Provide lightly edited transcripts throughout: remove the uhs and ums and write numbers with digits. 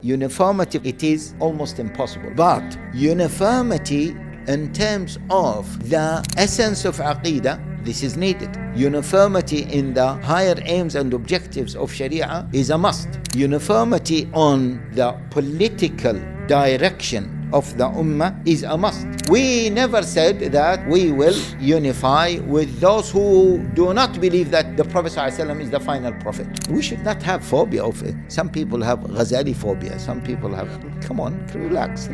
Uniformity, it is almost impossible. But uniformity in terms of the essence of Aqidah, this is needed. Uniformity in the higher aims and objectives of Sharia is a must. Uniformity on the political direction of the Ummah is a must. We never said that we will unify with those who do not believe that the Prophet ﷺ is the final prophet. We should not have phobia of it. Some people have Ghazali phobia. Some people have, come on, relax,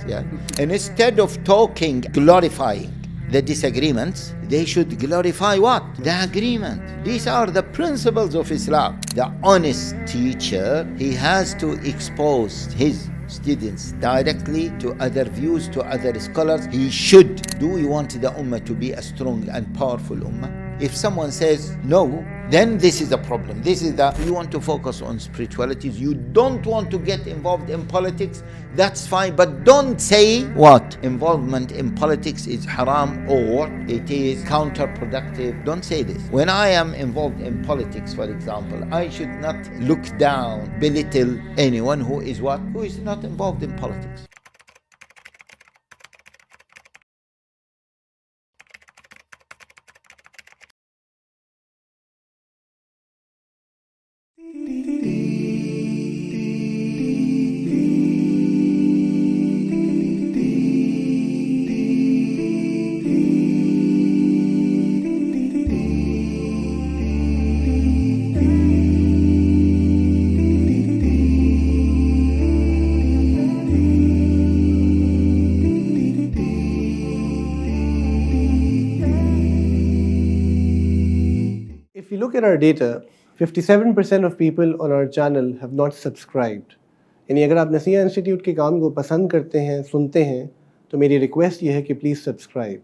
yeah. And instead of talking, glorifying the disagreements, they should glorify what? The agreement. These are the principles of Islam. The honest teacher, he has to expose his students directly to other views, to other scholars. He should. Do we want the Ummah to be a strong and powerful Ummah? If someone says no, then this is a problem. You want to focus on spiritualities. You don't want to get involved in politics. That's fine. But don't say what? Involvement in politics is haram or it is counterproductive. Don't say this. When I am involved in politics, for example, I should not look down, belittle anyone who is what? Who is not involved in politics. If you look at our data, 57% of people on our channel have not subscribed. यानी अगर आप Naseeha institute के काम को पसंद करते हैं, सुनते हैं, तो मेरी रिक्वेस्ट ये है कि please subscribe.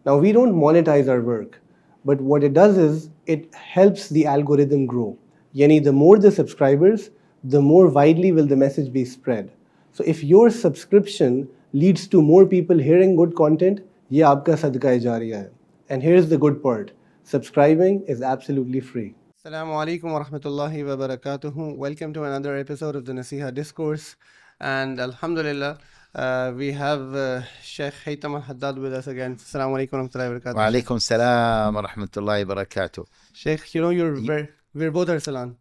Now we don't monetize our work, but what it does is it helps the algorithm grow. यानी the more the subscribers, the more widely will the message be spread. So if your subscription leads to more people hearing good content, ये आपका सदका जारिया है. And here's the good part. Subscribing is absolutely free. Assalamu alaikum wa rahmatullahi wa barakatuhu. Welcome to another episode of the Naseeha Discourse. And alhamdulillah, we have Shaykh Haitham Al-Haddad with us again. Assalamu alaikum wa rahmatullahi wa barakatuhu. Wa alaikum salam wa rahmatullahi wa barakatuh. Sheikh, you know, we're both Arsalan.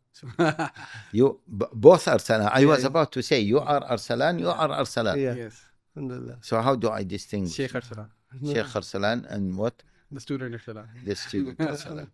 You both Arsalan. I was about to say, you are Arsalan, you are Arsalan. Yeah. Yes. Alhamdulillah. So how do I distinguish? Shaykh Arsalan. Shaykh Arsalan and what? The student Arsalan. The student Arsalan.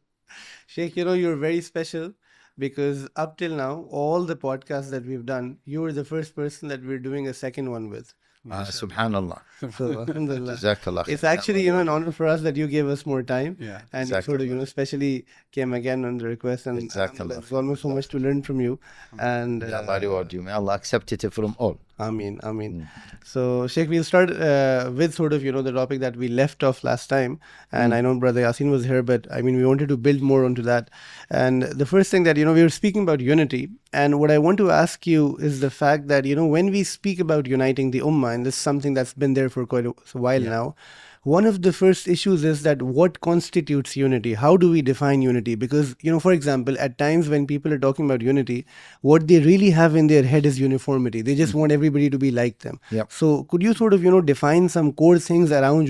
Sheikh, you know, you're very special because up till now, all the podcasts that we've done, you were the first person that we're doing a second one with. Subhanallah. So, alhamdulillah. Jazakallah. It's actually, you know, an honor for us that you gave us more time. Yeah. And Exactly. sort of, you know, especially came again on the request. And there's almost so much to learn from you. And May Allah reward you. May Allah accept it from all. Ameen. So, Sheikh, we'll start with sort of, you know, the topic that we left off last time. And I know Brother Yasin was here, but I mean, we wanted to build more onto that. And the first thing that, you know, we were speaking about unity. And what I want to ask you is the fact that, you know, when we speak about uniting the Ummah, and this is something that's been there for quite a while now, one of the first issues is that what constitutes unity? How do we define unity? Because, you know, for example, at times when people are talking about unity, what they really have in their head is uniformity. They just want everybody to be like them. Yep. So could you sort of, you know, define some core things around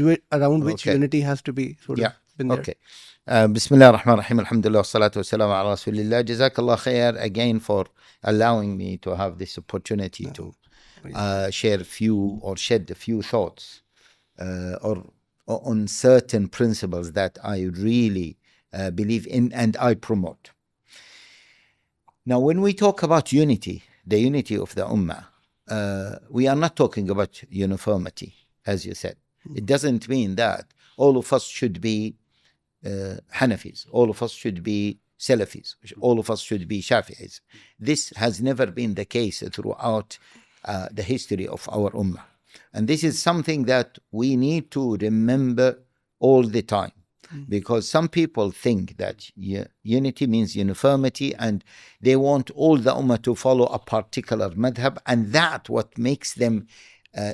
which unity has to be sort of been there? Okay. Bismillah ar-Rahman ar-Rahim. Alhamdulillah, salatu wassalamu ala rasulillah. Jazakallah khair again for allowing me to have this opportunity to share a few or shed a few thoughts or on certain principles that I really believe in and I promote. Now, when we talk about unity, the unity of the Ummah, we are not talking about uniformity, as you said. It doesn't mean that all of us should be Hanafis, all of us should be Salafis, all of us should be Shafi'is. This has never been the case throughout the history of our Ummah. And this is something that we need to remember all the time, because some people think that unity means uniformity and they want all the Ummah to follow a particular madhab, and that what makes them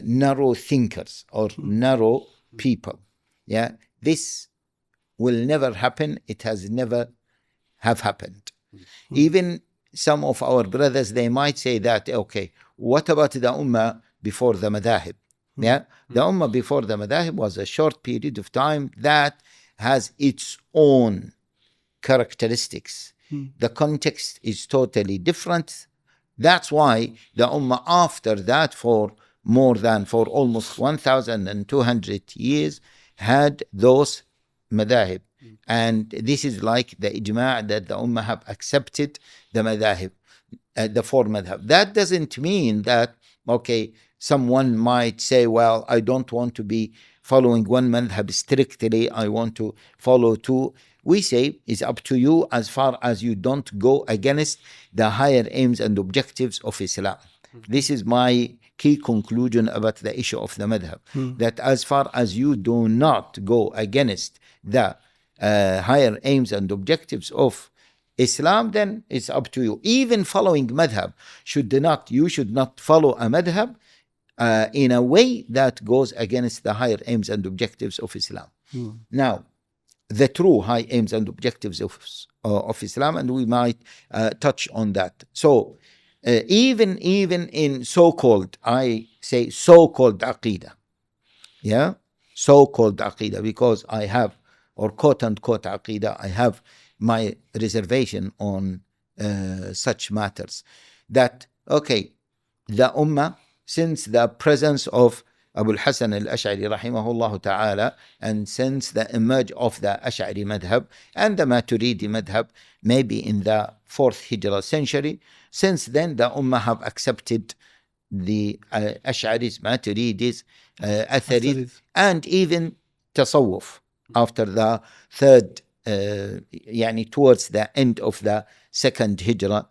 narrow thinkers or narrow people. Yeah, this will never happen. It has never have happened. Even some of our brothers, they might say that, okay, what about the Ummah before the Madahib? Yeah, the Ummah before the Madahib was a short period of time that has its own characteristics. The context is totally different. That's why the Ummah after that, for almost 1,200 years, had those madahib. And this is like the ijma' that the Ummah have accepted the madahib, the four madhab. That doesn't mean that, okay, someone might say, well, I don't want to be following one madhab strictly, I want to follow two. We say it's up to you as far as you don't go against the higher aims and objectives of Islam. This is my key conclusion about the issue of the madhab, that as far as you do not go against the higher aims and objectives of Islam, then it's up to you. Even following madhab, you should not follow a madhab in a way that goes against the higher aims and objectives of Islam. Now, the true high aims and objectives of Islam, and we might touch on that. So, even in so-called, I say so-called aqidah, yeah, so-called aqidah, because I have, or quote-unquote aqidah, I have my reservation on such matters. That, okay, the Ummah, since the presence of Abu al-Hasan al-Ash'ari rahimahullah ta'ala, and since the emerge of the Ash'ari madhab and the Maturidi madhab, maybe in the 4th Hijrah century, since then the Ummah have accepted the Ash'aris, Maturidis, Atharis, and even Tasawwuf after the 3rd, towards the end of the 2nd Hijrah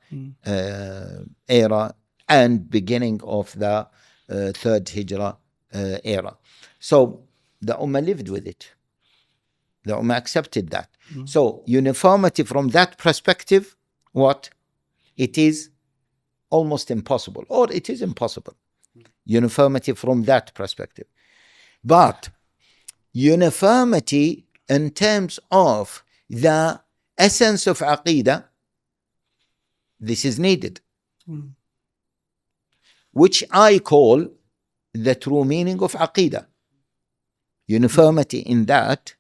era and beginning of the 3rd Hijrah era. So the Ummah lived with it. The Ummah accepted that. So uniformity from that perspective, what? It is almost impossible, or it is impossible. Uniformity from that perspective. But uniformity in terms of the essence of Aqidah, this is needed. Which I call the true meaning of Aqidah. Uniformity in that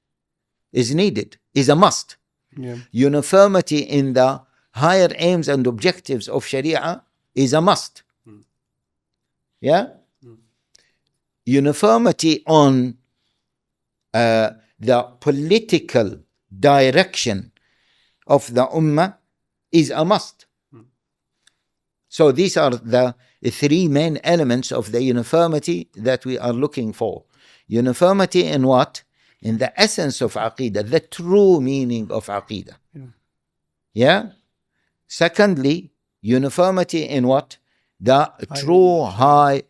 is needed, is a must. Uniformity in the higher aims and objectives of Sharia is a must. Yeah? Uniformity on the political direction of the Ummah is a must. So these are the 3 main elements of the uniformity that we are looking for. Uniformity in what? In the essence of Aqidah, the true meaning of Aqidah. Yeah? Secondly, uniformity in what? The true higher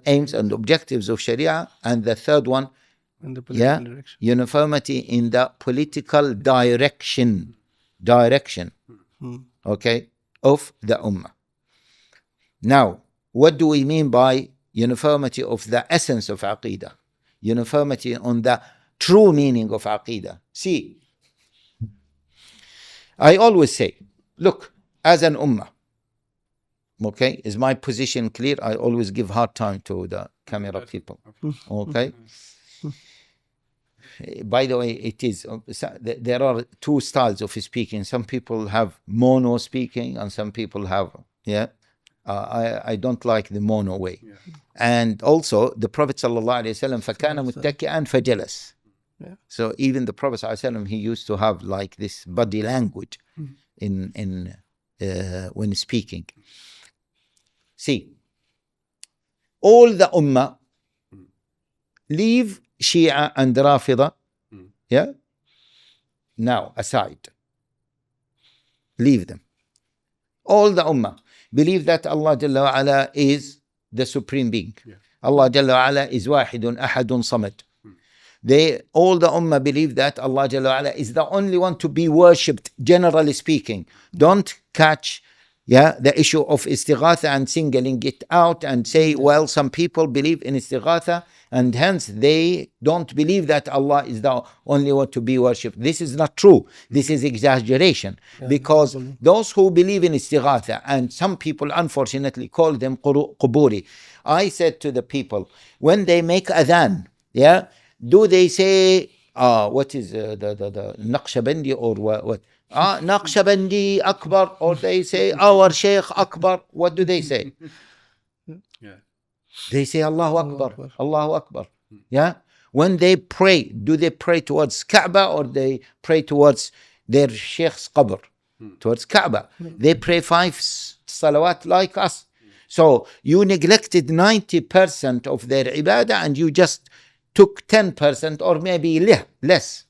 aims and objectives of Sharia. And the third one, in the political direction. Uniformity in the political direction, okay, of the Ummah. Now, what do we mean by uniformity of the essence of Aqidah? Uniformity on the true meaning of Aqidah. See, I always say, look, as an Ummah, okay, is my position clear? I always give hard time to the camera people, okay? By the way, it is, there are 2 styles of speaking. Some people have mono speaking and some people have, I don't like the mono way. And also the Prophet sallallahu alaihi wasallam, فَكَانَ مُتَّكِئًا فَجَلَسَ. So even the Prophet sallallahu alaihi wasallam, he used to have like this body language in when speaking. See, all the Ummah leave Shia and Rafida, now aside. Leave them. All the Ummah believe that Allah Jalla wa Ala is the supreme being. Allah Jalla wa Ala is wahidun ahadun samad. All the Ummah believe that Allah Jalla wa Ala is the only one to be worshipped, generally speaking. Don't catch Yeah, the issue of istighatha and singling it out and say, well, some people believe in istighatha and hence they don't believe that Allah is the only one to be worshipped. This is not true. This is exaggeration, because those who believe in istighatha, and some people unfortunately call them quburi. I said to the people, when they make adhan, yeah, do they say, what is the Naqshbandi or what? Naqshbandi Akbar, or they say our Shaykh Akbar. What do they say? Yeah. They say Allahu Akbar, Allahu Akbar. Yeah. When they pray, do they pray towards Kaaba or they pray towards their Shaykh's qabr? Towards Kaaba. They pray 5 salawat like us. So you neglected 90% of their ibadah and you just took 10% or maybe less.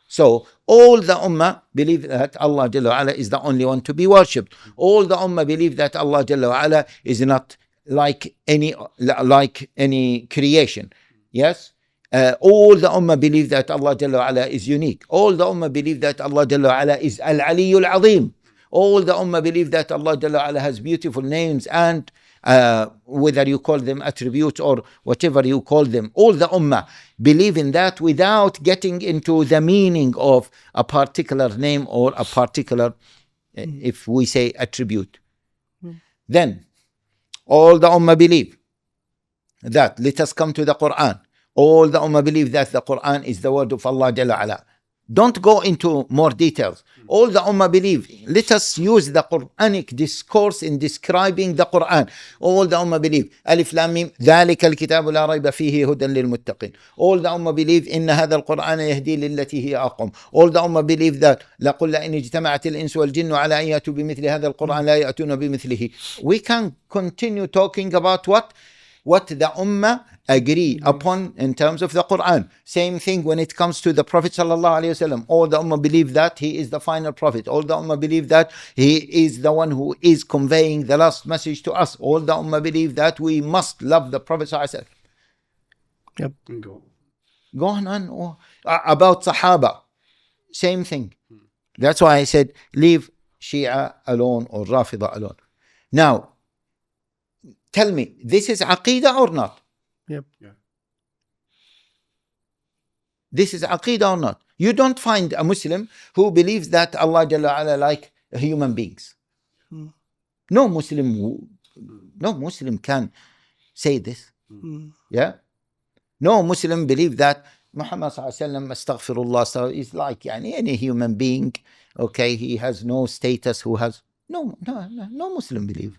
So all the Ummah believe that Allah Jalla wa Ala is the only one to be worshipped. All the Ummah believe that Allah Jalla wa Ala is not like any creation. Yes? All the Ummah believe that Allah Jalla wa Ala is unique. All the Ummah believe that Allah Jalla wa Ala is Al-Aliyyul Azim. All the Ummah believe that Allah Jalla wa Ala has beautiful names and whether you call them attributes or whatever you call them, all the Ummah believe in that without getting into the meaning of a particular name or a particular, if we say, attribute. Then, all the Ummah believe that, let us come to the Quran. All the Ummah believe that the Quran is the word of Allah Jalla Ala. Don't go into more details. All the Ummah believe. Let us use the Quranic discourse in describing the Quran. All the Ummah believe. Alif Lam Mim. ذَلِكَ الْكِتَابُ لَا رَيْبَ فِيهِ هُدًى لِلْمُتَّقِينَ. All the Ummah believe. إِنَّ هَذَا الْقُرْآنَ يَهْدِي لِلَّتِي هِيَ أَقْوَمُ. All the Ummah believe that لَقُلْ لَإِنِ اجْتَمَعَتِ الْإِنسُ وَالْجِنُّ عَلَى أَن يَأْتُوا بِمِثْلِ هَذَا الْقُرْآنِ لَا يَأْتُونَ بِمِثْلِهِ. We can continue talking about what the Ummah agree upon in terms of the Quran. Same thing when it comes to the Prophet sallallahu alaihi wasallam. All the Ummah believe that he is the final prophet. All the Ummah believe that he is the one who is conveying the last message to us. All the Ummah believe that we must love the Prophet sallallahu alaihi wasallam. Yep. Go on. About Sahaba, same thing. That's why I said leave Shia alone or Rafida alone. Now, tell me, this is Aqidah or not? Yep. Yeah. This is Aqidah or not? You don't find a Muslim who believes that Allah Jalla Ala like human beings. No Muslim can say this. Yeah? No Muslim believe that Muhammad sallallahu alaihi wasallam is like any human being. Okay, he has no status. No Muslim believe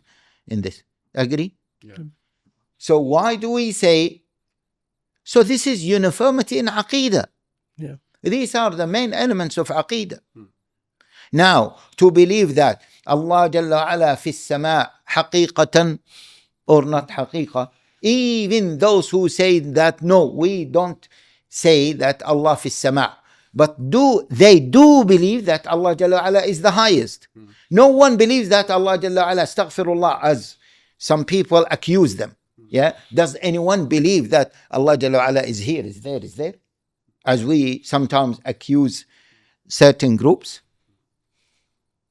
in this. Agree? Yeah. So why do we say, so this is uniformity in Aqidah. Yeah. These are the main elements of Aqidah. Now, to believe that Allah Jalla Ala fi sama haqiqatan or not haqiqa, even those who say that, no, we don't say that Allah fi sama, but they do believe that Allah Jalla Ala is the highest. No one believes that Allah Jalla Ala, astaghfirullah, as some people accuse them. Yeah, does anyone believe that Allah Jalla Ala is here, is there? As we sometimes accuse certain groups.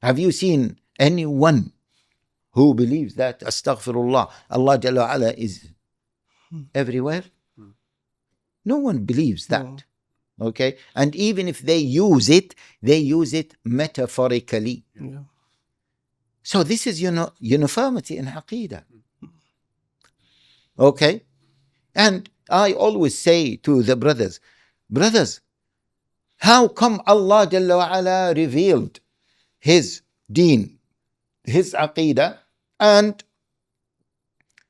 Have you seen anyone who believes that astaghfirullah, Allah Jalla Ala is everywhere? No one believes that. Okay, and even if they use it metaphorically. Yeah. So this is uniformity in Aqidah. Okay, and I always say to the brothers, how come Allah Jalla wa Ala revealed His deen, His Aqidah, and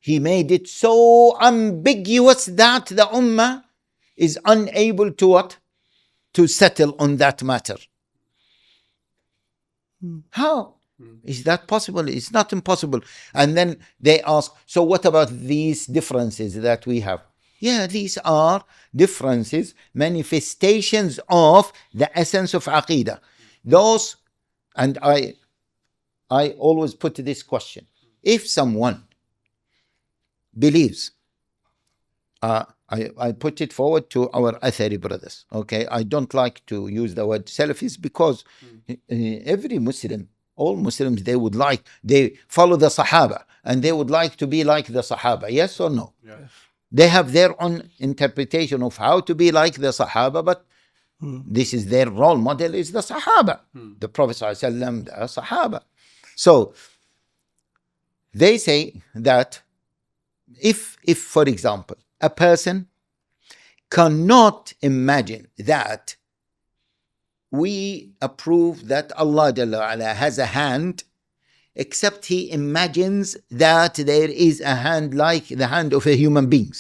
He made it so ambiguous that the Ummah is unable to settle on that matter? How? Is that possible? It's not impossible. And then they ask, so what about these differences that we have? Yeah, these are differences, manifestations of the essence of Aqidah. Those, and I always put this question. If someone believes, I put it forward to our Athari brothers, okay? I don't like to use the word Salafis because every Muslim All Muslims, they follow the Sahaba and they would like to be like the Sahaba. Yes or no? Yes. They have their own interpretation of how to be like the Sahaba, but this is their role model is the Sahaba. The Prophet ﷺ, the Sahaba. So they say that if for example, a person cannot imagine that we approve that Allah Jalla wa Ala has a hand, except he imagines that there is a hand like the hand of a human being.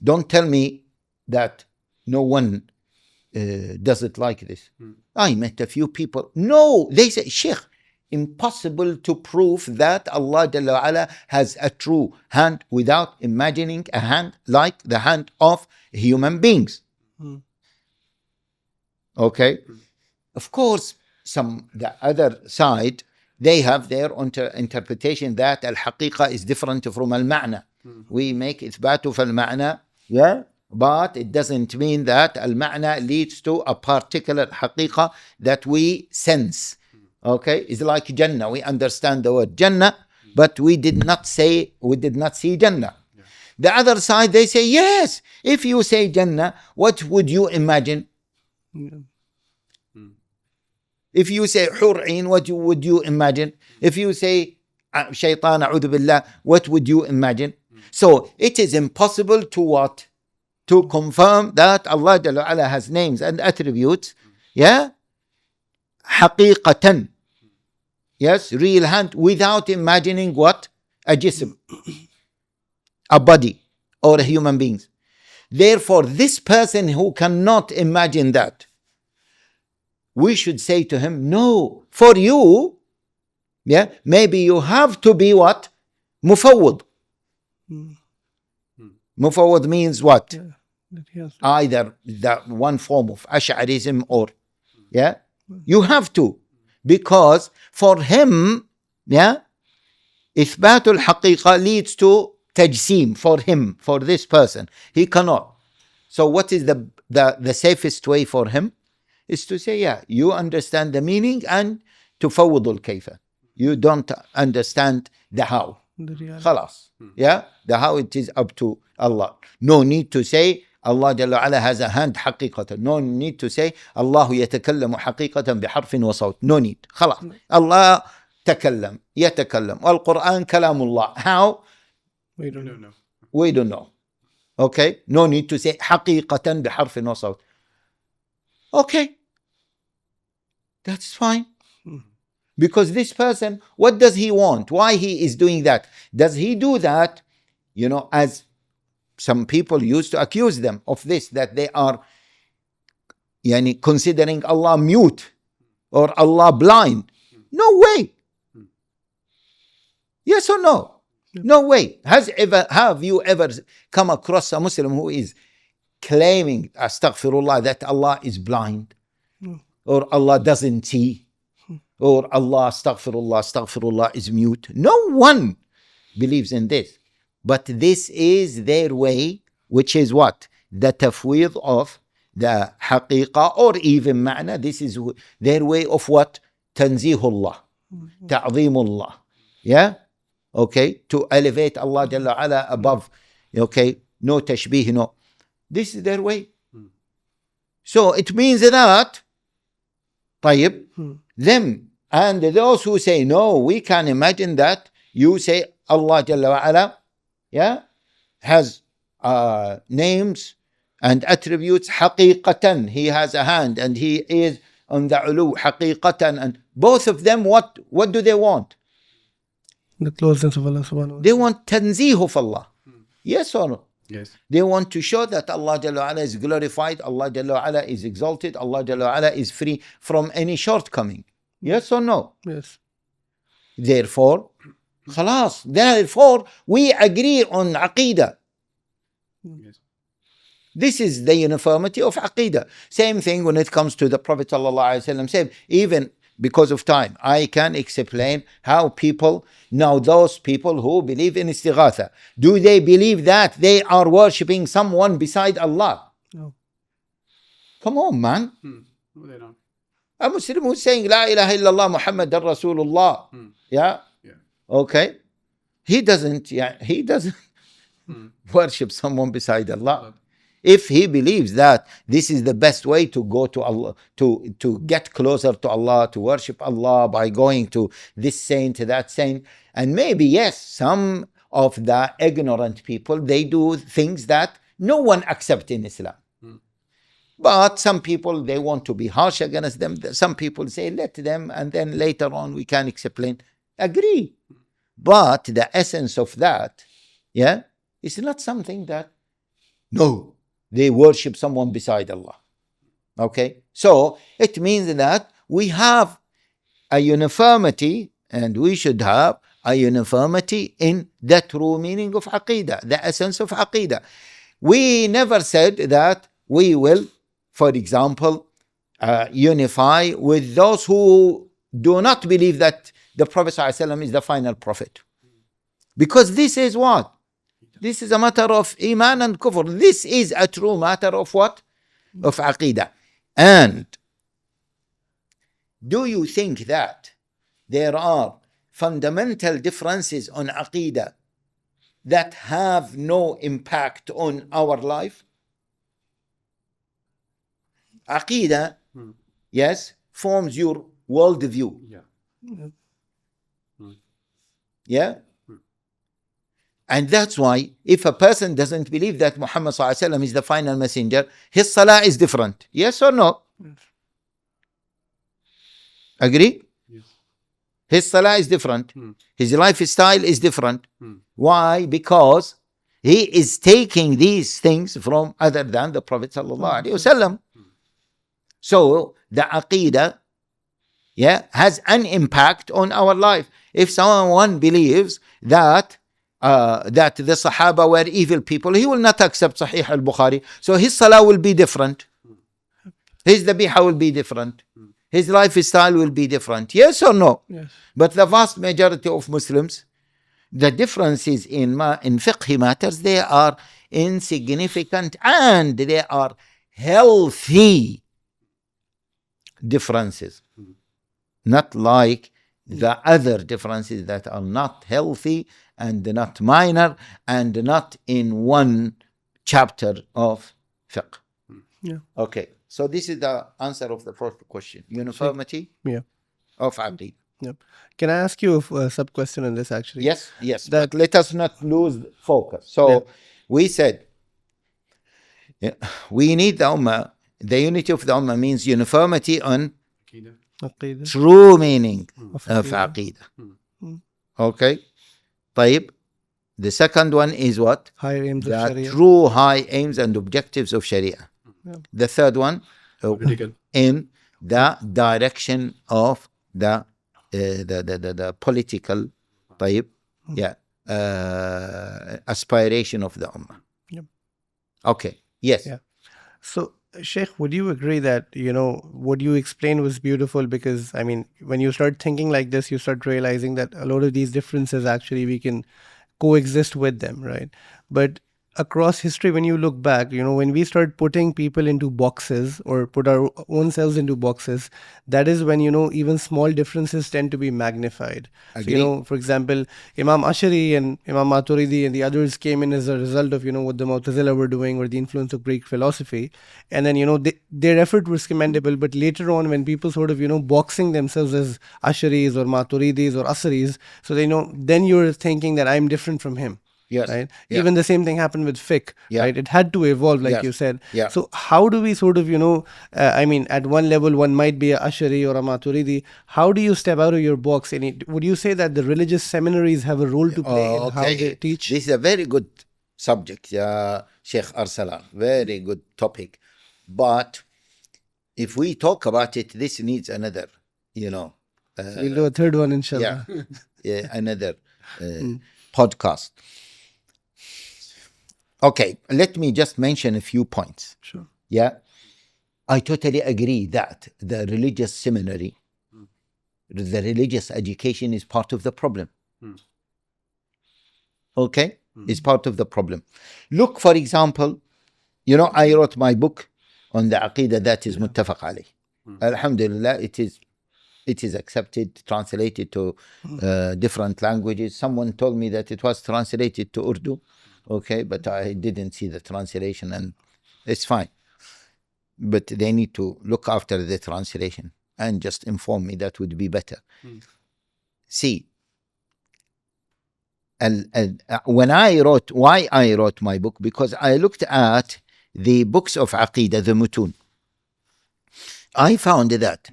Don't tell me that no one does it like this. I met a few people. No, they say, Sheikh, impossible to prove that Allah Jalla wa Ala has a true hand without imagining a hand like the hand of human beings. Okay? Of course, the other side, they have their interpretation that al-haqiqa is different from al-ma'na. We make ithbatu fal-ma'na, yeah? But it doesn't mean that al-ma'na leads to a particular haqiqa that we sense. Okay? It's like Jannah. We understand the word Jannah, but we did not see Jannah. Yeah. The other side, they say, yes, if you say Jannah, what would you imagine? If you say Hur'in, what would you imagine? If you say Shaitan, a'udhu billah, what would you imagine? So it is impossible to what? To confirm that Allah Jalla wa Ala has names and attributes, yeah? Haqiqatan. Yes, real hand, without imagining what? A jism, a body, or a human being. Therefore, this person who cannot imagine that, we should say to him, no, for you, yeah, maybe you have to be what? Mufawwid. Mufawwid means what? Yeah, either that one form of Ash'arism or, yeah, you have to, because for him, yeah, Ithbatul Haqiqa leads to tajseem for him, for this person. He cannot. So what is the safest way for him? Is to say, yeah, you understand the meaning and to fawwadul kayfa. You don't understand the how. Khalas. Yeah, the how, it is up to Allah. No need to say Allah Jalla wa Ala has a hand haqiqatan. No need to say Allah yatakallamu haqiqatan biharfin wa sawt. No need. Khalas. Allah takallam, yatakallam. Wal Quran kalamullah. How? We don't know. We don't know. Okay? No need to say haqiqatan biharfin wa sawt. Okay. That's fine. Because this person, what does he want? Why he is doing that? Does he do that, as some people used to accuse them of this, that they are considering Allah mute or Allah blind? No way. Yes or no? No way. Have you ever come across a Muslim who is claiming, astaghfirullah, that Allah is blind? Or Allah doesn't see? Or Allah, astaghfirullah, is mute? No one believes in this. But this is their way, which is what? The tafweed of the haqiqa or even ma'na. This is their way of what? Tanzihullah, ta'zimullah. Yeah? Okay? To elevate Allah Jalla wa Ala above. Okay? No tashbih, no. This is their way. So it means that them and those who say no, we can imagine that. You say Allah Jalla wa Ala, yeah, has names and attributes haqiqatan. He has a hand and he is on the ulu haqiqatan. And both of them, what do they want? The closeness of Allah subhanahu wa ta'ala. They want tanzih of Allah. Yes or no? Yes. They want to show that Allah Jalla wa Ala is glorified, Allah Jalla wa Ala is exalted, Allah Jalla wa Ala is free from any shortcoming. Yes or no? Yes. Therefore, khalas. Therefore, we agree on aqidah. Yes. This is the uniformity of aqidah. Same thing when it comes to the Prophet ﷺ. Same, even because of time, I can explain how those people who believe in istighatha, do they believe that they are worshipping someone beside Allah? No. Come on, man. No, they don't. A Muslim who's saying La ilaha illallah Muhammadan Rasulullah. Yeah? Okay. He doesn't worship someone beside Allah. If he believes that this is the best way to go to Allah, to get closer to Allah, to worship Allah by going to this saint, that saint, and maybe, yes, some of the ignorant people, they do things that no one accepts in Islam. But some people, they want to be harsh against them. Some people say, let them, and then later on we can explain. Agree. But the essence of that, is not something that, no, they worship someone beside Allah. Okay? So it means that we have a uniformity, and we should have a uniformity in the true meaning of Aqidah, the essence of Aqidah. We never said that we will, for example, unify with those who do not believe that the Prophet ﷺ is the final prophet. Because this is what? This is a matter of Iman and Kufr. This is a true matter of what? Of Aqidah. And do you think that there are fundamental differences on Aqidah that have no impact on our life? Aqidah, yes, forms your worldview. Yeah? And that's why if a person doesn't believe that Muhammad ﷺ is the final messenger, his salah is different. Yes or no? Yes. Agree? Yes. His salah is different. His lifestyle is different. Why? Because he is taking these things from other than the Prophet ﷺ. So the Aqidah, has an impact on our life. If someone believes that the Sahaba were evil people, he will not accept Sahih al-Bukhari. So his salah will be different. His dhabiha will be different. His lifestyle will be different. Yes or no? Yes. But the vast majority of Muslims, the differences in fiqh matters, they are insignificant and they are healthy differences. Not like the other differences that are not healthy and not minor and not in one chapter of fiqh. Okay, so this is the answer of the first question. Uniformity of Aqidah. Can I ask you a sub-question on this actually? Yes, but let us not lose focus. So we said we need the Ummah. The unity of the Ummah means uniformity on true meaning of Aqidah. Okay. طيب. The second one is what? Higher aims of Sharia. True high aims and objectives of Sharia. The third one, in the direction of the political aspiration of the Ummah. Okay. Yes. So, Sheikh, would you agree that, what you explained was beautiful? Because, I mean, when you start thinking like this, you start realizing that a lot of these differences, actually, we can coexist with them, right? But across history, when you look back, when we start putting people into boxes or put our own selves into boxes, that is when, even small differences tend to be magnified. So, for example, Imam Ash'ari and Imam Maturidi and the others came in as a result of, what the Mu'tazila were doing or the influence of Greek philosophy. And then, their effort was commendable. But later on, when people sort of, boxing themselves as Ash'aris or Maturidis or As'aris, so then you're thinking that I'm different from him. Yes. Right. Yeah. Even the same thing happened with fiqh. Right. It had to evolve, like you said. Yeah. So how do we sort of, at one level, one might be a Ash'ari or a Maturidi. How do you step out of your box? Would you say that the religious seminaries have a role to play in how they teach? This is a very good subject, Sheikh Arsalan. Very good topic. But if we talk about it, this needs another, so we'll do a third one, inshallah. Another podcast. Okay, let me just mention a few points. Sure. I totally agree that the religious seminary, the religious education is part of the problem. Okay? Is part of the problem. Look, for example, I wrote my book on the Aqidah that is muttafaq alayh. Alhamdulillah, it is accepted, translated to different languages. Someone told me that it was translated to Urdu, okay, but I didn't see the translation, and it's fine. But they need to look after the translation and just inform me. That would be better. See, when I wrote, why I wrote my book, because I looked at the books of Aqidah, the Mutun. I found that,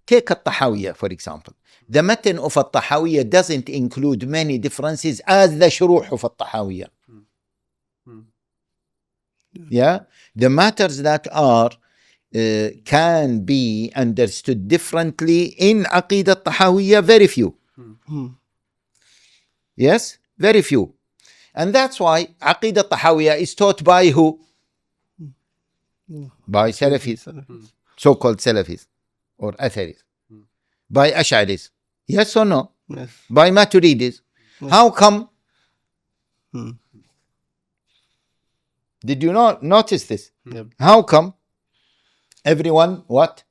take Al-Tahawiyya for example. The matan of Al-Tahawiyya doesn't include many differences as the shuruh of Al-Tahawiyya. Yeah, the matters that are can be understood differently in Aqidah Al-Tahawiyya, very few. Yes, very few. And that's why Aqidah Al-Tahawiyya is taught by who? By Salafis, so-called Salafis or Atharis. By Ash'aris. Yes or no? Yes. By Maturidis. Yes. How come? Did you not notice this? Yep. How come everyone what?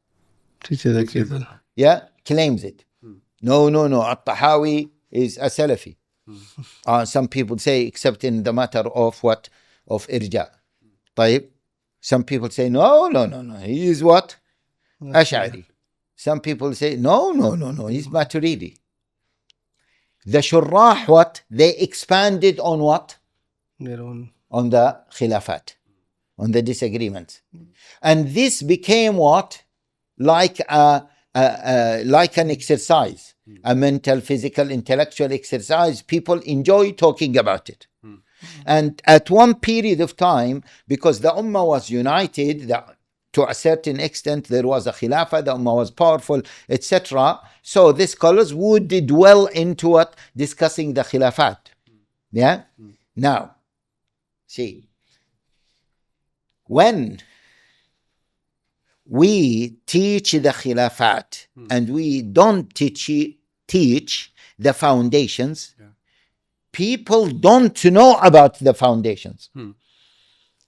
Teaches Yeah, claims it. No. At-Tahawi is a Salafi. Some people say, except in the matter of what? Of Irja. طيب. Some people say, no. He is what? Ash'ari. Some people say, no. He's Maturidi. The Shurrah, what? They expanded on what? Their own. On the khilafat, on the disagreements. And this became what? Like an exercise, a mental, physical, intellectual exercise. People enjoy talking about it. And at one period of time, because the Ummah was united, to a certain extent, there was a khilafah, the Ummah was powerful, etc. So the scholars would dwell into what? Discussing the khilafat. Yeah? Now, see, when we teach the khilafat and we don't teach the foundations, people don't know about the foundations.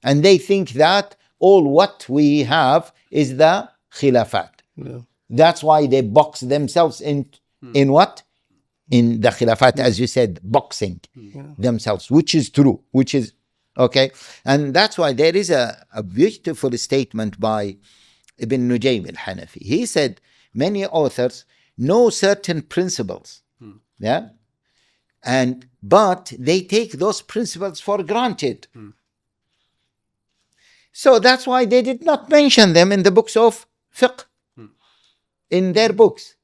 And they think that all what we have is the khilafat. Yeah. That's why they box themselves in what? In the khilafat, as you said, boxing themselves, which is true, which is okay. And that's why there is a beautiful statement by Ibn Nujaym al-Hanafi. He said, many authors know certain principles, yeah, but they take those principles for granted. So that's why they did not mention them in the books of fiqh, in their books.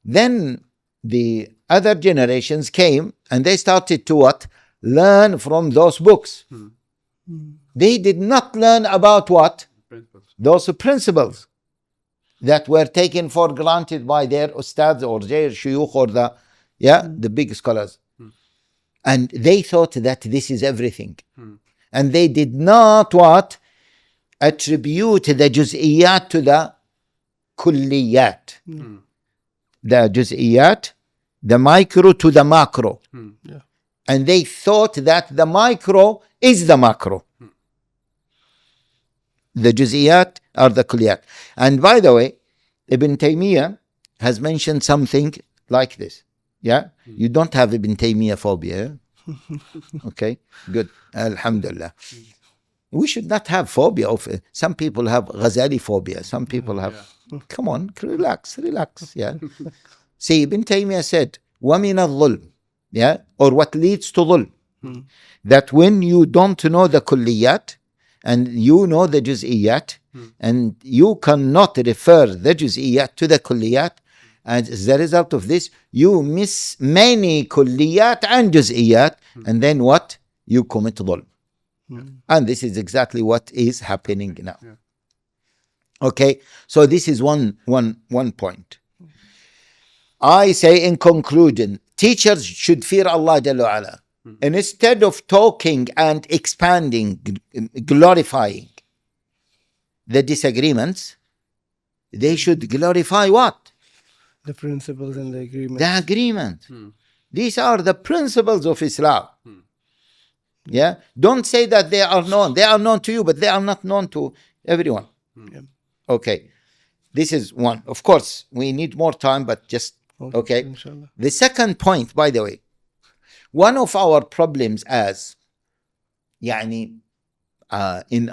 Then the other generations came and they started to what? Learn from those books. They did not learn about what? Those principles that were taken for granted by their ustads or their shuyukh or the big scholars. And they thought that this is everything. And they did not what? Attribute the juz'iyat to the kulliyat. The juz'iyat, the micro to the macro. And they thought that the micro is the macro. The juz'iyat are the kulliyat. And by the way, Ibn Taymiyyah has mentioned something like this. Yeah? You don't have Ibn Taymiyyah phobia. Okay, good. Alhamdulillah. We should not have phobia of it. Some people have Ghazali phobia. Some people have... Come on, relax. Yeah. See, Ibn Taymiyyah said, وَمِنَ الظُّلْمِ, yeah, or what leads to dhulm, that when you don't know the kulliyat and you know the juz'iyat and you cannot refer the juz'iyat to the kulliyat, and as a result of this, you miss many kulliyat and juz'iyat, and then what? You commit dhulm. And this is exactly what is happening now. Okay, so this is one point. I say in conclusion, teachers should fear Allah Jalla wa Ala. And instead of talking and expanding, glorifying the disagreements, they should glorify what? The principles and the agreement. The agreement. These are the principles of Islam. Yeah? Don't say that they are known. They are known to you, but they are not known to everyone. Okay. This is one. Of course, we need more time, but just, okay. Inshallah. The second point, by the way, one of our problems as, in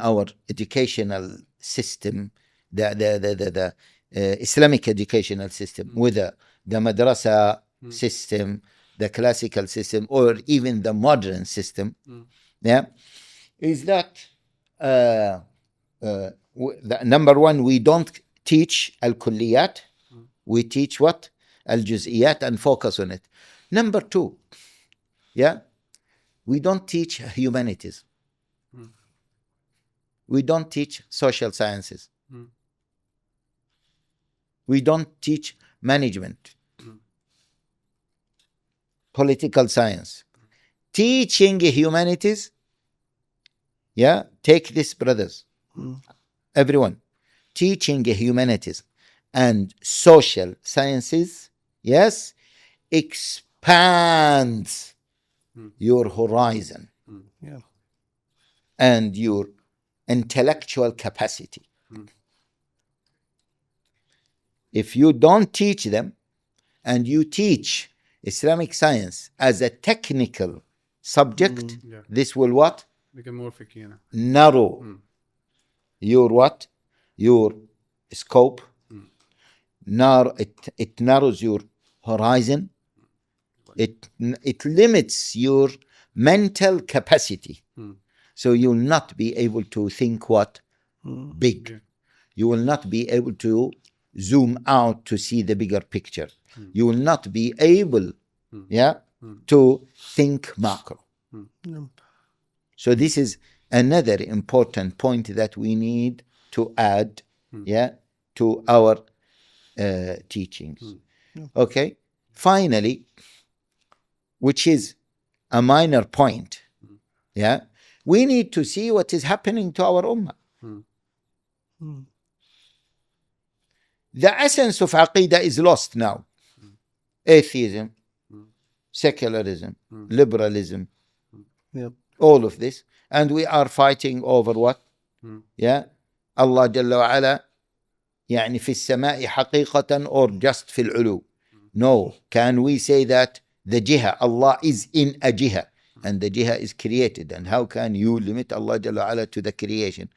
our educational system, the Islamic educational system, whether the madrasa system, the classical system, or even the modern system, is that number one, we don't teach al-kulliyat, we teach what? Al-juz'iyat, and focus on it. Number two, we don't teach humanities. We don't teach social sciences. We don't teach management, political science. Teaching humanities, take this, brothers, everyone. Teaching humanities and social sciences, expands your horizon and your intellectual capacity. If you don't teach them and you teach Islamic science as a technical subject, this will what? Become more fiqh, narrow your what? Your scope. It narrows your horizon. It limits your mental capacity. So you will not be able to think what? Big. You will not be able to zoom out to see the bigger picture. You will not be able to think macro. So this is another important point that we need to add to our teachings. Okay, finally, which is a minor point, we need to see what is happening to our ummah. The essence of Aqidah is lost now. Atheism, secularism, liberalism, all of this. And we are fighting over what? Allah Jalla wa Ala, يعني في السماء حقيقة, or just في العلو. No. Can we say that the jiha, Allah is in a jiha, and the jiha is created? And how can you limit Allah Jalla wa Ala to the creation?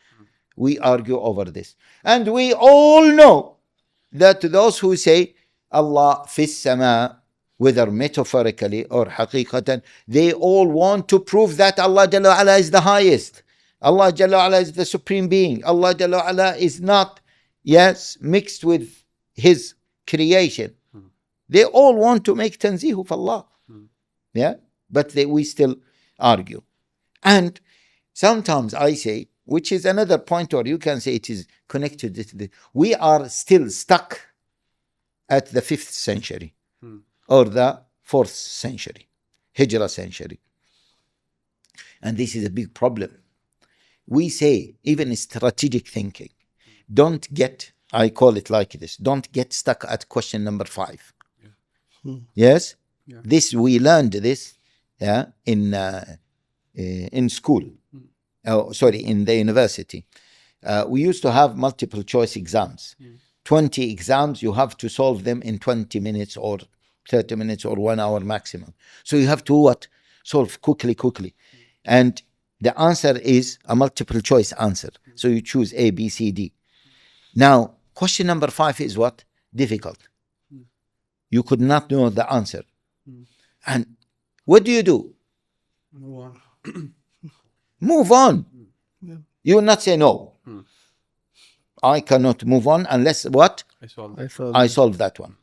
We argue over this. And we all know that those who say Allah في السماء, whether metaphorically or حقيقة, they all want to prove that Allah Jalla wa Ala is the highest. Allah Jalla wa Ala is the supreme being. Allah Jalla wa Ala is not, mixed with his creation. They all want to make tanzih of Allah. But we still argue. And sometimes I say, which is another point, or you can say it is connected to this, we are still stuck at the 5th century or the 4th century, Hijrah century. And this is a big problem. We say, even strategic thinking, don't get, I call it like this, don't get stuck at question number 5. Yes? This, we learned this in school. In the university. We used to have multiple choice exams. 20 exams, you have to solve them in 20 minutes or 30 minutes or 1 hour maximum. So you have to what? Solve quickly. And the answer is a multiple choice answer. So you choose A, B, C, D. Now, question number 5 is what? Difficult. You could not know the answer. And what do? Move on. You will not say no. I cannot move on unless what? I solve that one.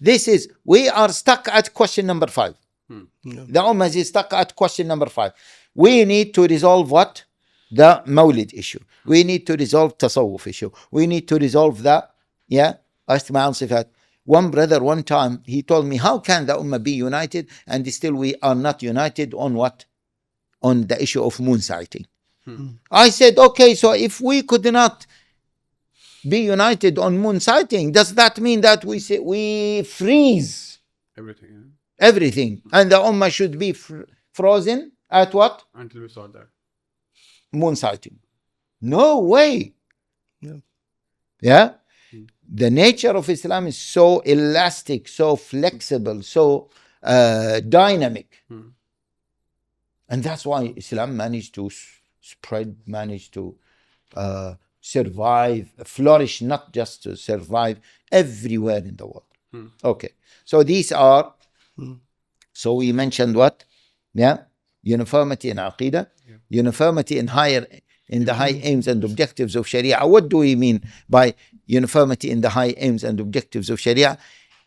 This is, we are stuck at question number 5. The Ummah is stuck at question number 5. We need to resolve what? The Mawlid issue. We need to resolve Tasawwuf issue. We need to resolve the Asma' al Sifat. One brother, one time, he told me, how can the Ummah be united and still we are not united on what? On the issue of moon sighting. I said, okay, so if we could not be united on moon sighting, does that mean that we freeze everything and the Ummah should be frozen at what? Until we sort that. Moon sighting. No way. the nature of Islam is so elastic, so flexible, so dynamic. And that's why Islam managed to spread, managed to survive, flourish, not just to survive, everywhere in the world. Okay, so these are, so we mentioned what? Yeah, uniformity in Aqidah, uniformity in the high aims and objectives of Sharia. What do we mean by uniformity in the high aims and objectives of Sharia?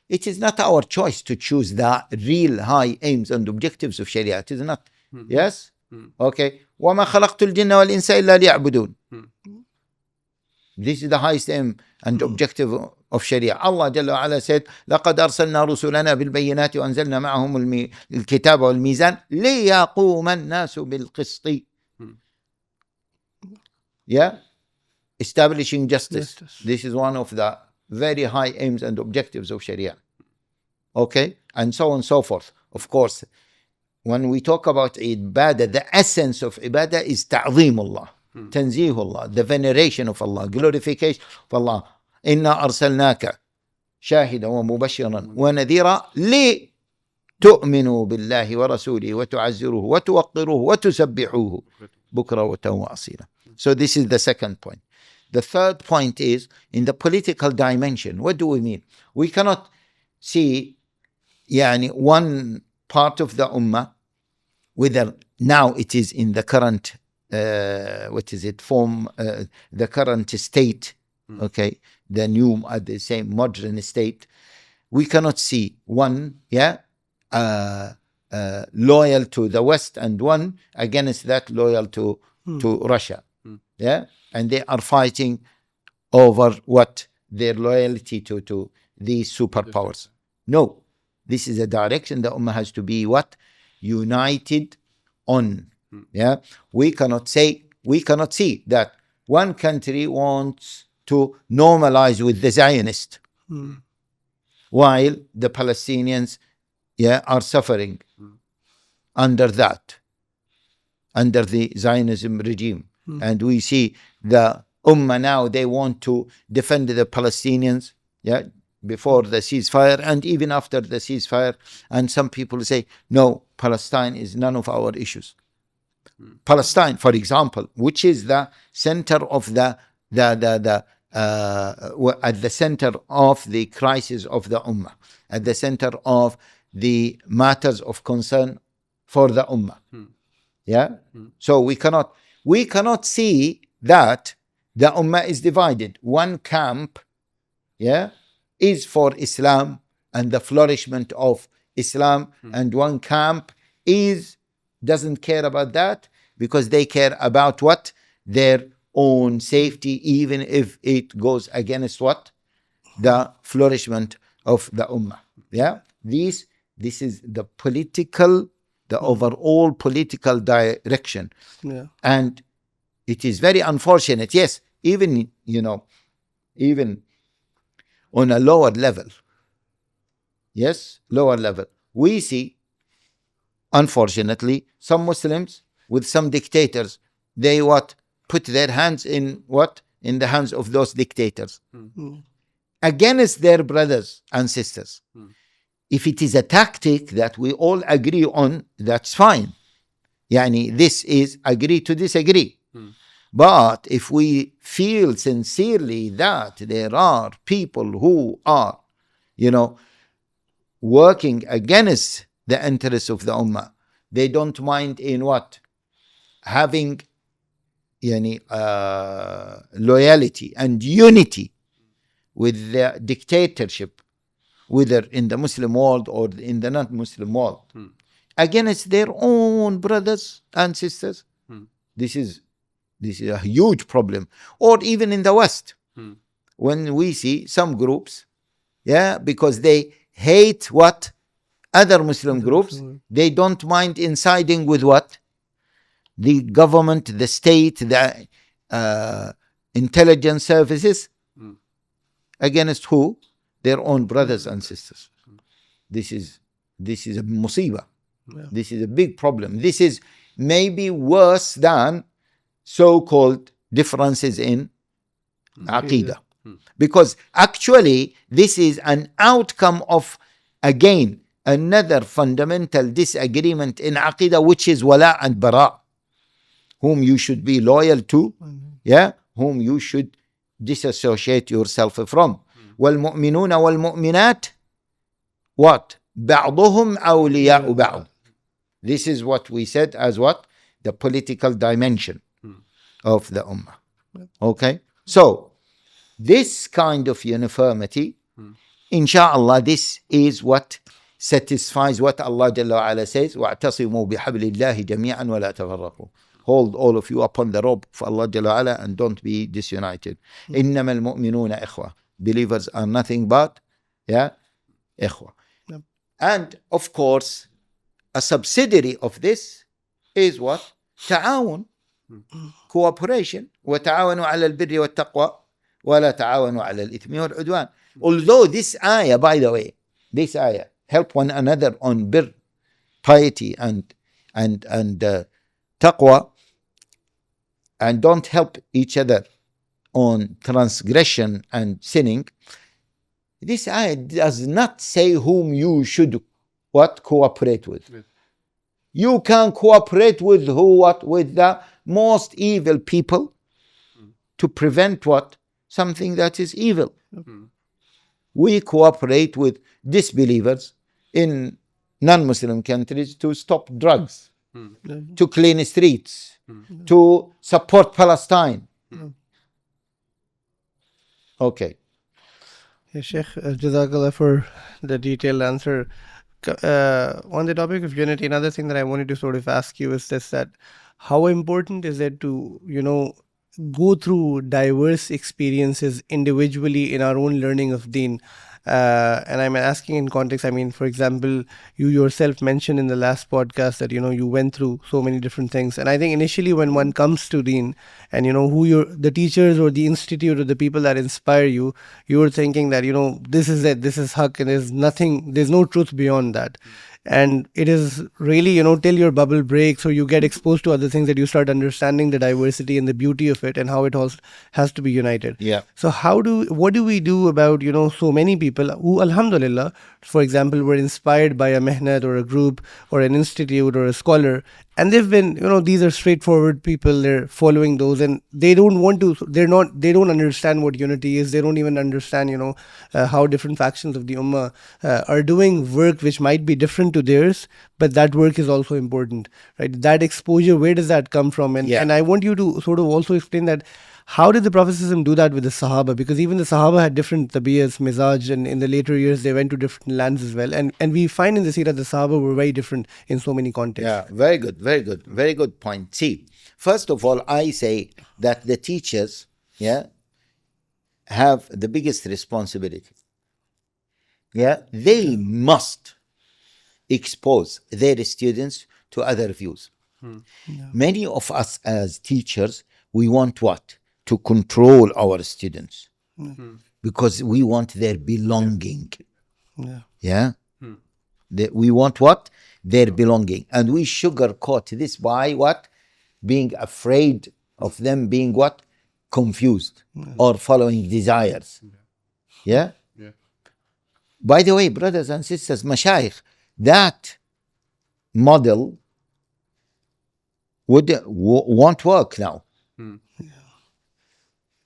It is not our choice to choose the real high aims and objectives of Sharia. It is not. Yes? Okay. وَمَا خَلَقْتُ الْجِنَّ وَالْإِنسَ إِلَّا لِيَعْبُدُونَ. This is the highest aim and objective of Sharia. Allah Jalla wa Ala said, لَقَدْ أَرْسَلْنَا رُسُلَنَا بِالْبَيِّنَاتِ وَأَنزَلْنَا مَعَهُمُ الْكِتَابَ وَالْمِيزَانَ لِيَقُومَ النَّاسُ بِالْقِسْطِ. Yeah? Establishing justice. This is one of the very high aims and objectives of Sharia. Okay? And so on and so forth. Of course, when we talk about ibadah, the essence of ibadah is ta'zimullah, tanzihullah, the veneration of Allah, glorification of Allah. Inna arsalnaka shahidan wa mubashiran wa nadhira li tu'minu billahi wa rasulihi wa tu'azziruhu wa tuwaqqiruhu wa tusabbihuhu bukra wa asila. So this is the second point. The third point is in the political dimension. What do we mean? We cannot see one part of the Ummah, whether now it is in the current form, the current state, okay, the new, the same modern state. We cannot see one, loyal to the West and one against that loyal to Russia, and they are fighting over what their loyalty to these superpowers. No, this is a direction the Ummah has to be what? United on. We cannot see that one country wants to normalize with the Zionists while the Palestinians are suffering under the Zionism regime. And we see the Ummah now, they want to defend the Palestinians before the ceasefire and even after the ceasefire. And some people say, no, Palestine is none of our issues. Palestine, for example, which is the center of at the center of the crisis of the Ummah, at the center of the matters of concern for the Ummah. So we cannot see that the Ummah is divided. One camp, is for Islam and the flourishment of Islam, and one camp doesn't care about that because they care about what? Their own safety, even if it goes against what? The flourishment of the Ummah. This is the political, the overall political direction. And it is very unfortunate. Yes, even on a lower level. We see, unfortunately, some Muslims with some dictators, they put their hands in the hands of those dictators against their brothers and sisters. If it is a tactic that we all agree on, that's fine. This is agree to disagree. But if we feel sincerely that there are people who are, working against the interests of the Ummah, they don't mind in having loyalty and unity with the dictatorship, whether in the Muslim world or in the non-Muslim world, against their own brothers and sisters. This is a huge problem. Or even in the West, when we see some groups, because they hate other Muslim groups, they don't mind insiding with the government, the state, the intelligence services, against who? Their own brothers and sisters. This is a musibah. This is a big problem. This is maybe worse than so-called differences in Aqidah. Because actually, this is an outcome of, again, another fundamental disagreement in Aqidah, which is wala and bara, whom you should be loyal to, whom you should disassociate yourself from. وَالْمُؤْمِنُونَ وَالْمُؤْمِنَاتِ what? بَعْضُهُمْ أَوْلِيَاءُ بَعْضٍ. This is what we said as what? The political dimension of the Ummah. Okay? So, this kind of uniformity, inshallah, this is what satisfies what Allah Jalla wa Ala says, وَاعْتَصِمُوا بِحَبْلِ اللَّهِ جَمِيعًا وَلَا تَفَرَّقُوا. Hold all of you upon the rope of Allah Jalla wa Ala and don't be disunited. إِنَّمَا الْمُؤْمِنُونَ إِخْوَةً. Believers are nothing but, إخوة. And of course, a subsidiary of this is what? تعاون, cooperation. وتعاونوا على البر والتقوى ولا تعاونوا على الإثم والعدوان. Although this ayah, by the way, this ayah, help one another on bir, piety and taqwa, and don't help each other on transgression and sinning. This ayah does not say whom you should cooperate with. You can cooperate with who? With the most evil people to prevent what? Something that is evil. We cooperate with disbelievers in non-Muslim countries to stop drugs, to clean streets, to support Palestine. Okay. Yeah, Sheikh, Jazakallah for the detailed answer. On the topic of unity, another thing that I wanted to sort of ask you is this, that how important is it to, go through diverse experiences individually in our own learning of deen? And I'm asking in context, for example, you yourself mentioned in the last podcast that, you went through so many different things. And I think initially when one comes to deen and, who the teachers or the institute or the people that inspire you, you're thinking that, this is it, this is haqq, and there's no truth beyond that. And it is really, till your bubble breaks or you get exposed to other things that you start understanding the diversity and the beauty of it and how it all has to be united. Yeah. So what do we do about, so many people who, alhamdulillah, for example, were inspired by a mehnat or a group or an institute or a scholar, and they've been, these are straightforward people, they're following those, and they don't understand what unity is. They don't even understand, how different factions of the Ummah are doing work which might be different to theirs, but that work is also important, right? That exposure, where does that come from? And I want you to sort of also explain that, how did the Prophet do that with the Sahaba? Because even the Sahaba had different tabiyas, mizaj, and in the later years they went to different lands as well. And we find in the seerah the Sahaba were very different in so many contexts. Yeah, very good point. See, first of all, I say that the teachers, have the biggest responsibility. They must expose their students to other views. Many of us as teachers, we want what? To control our students, because we want their belonging. We want what? Their belonging. And we sugarcoat this by what? Being afraid of them being what? Confused or following desires. By the way, brothers and sisters, mashayikh, that model won't work now.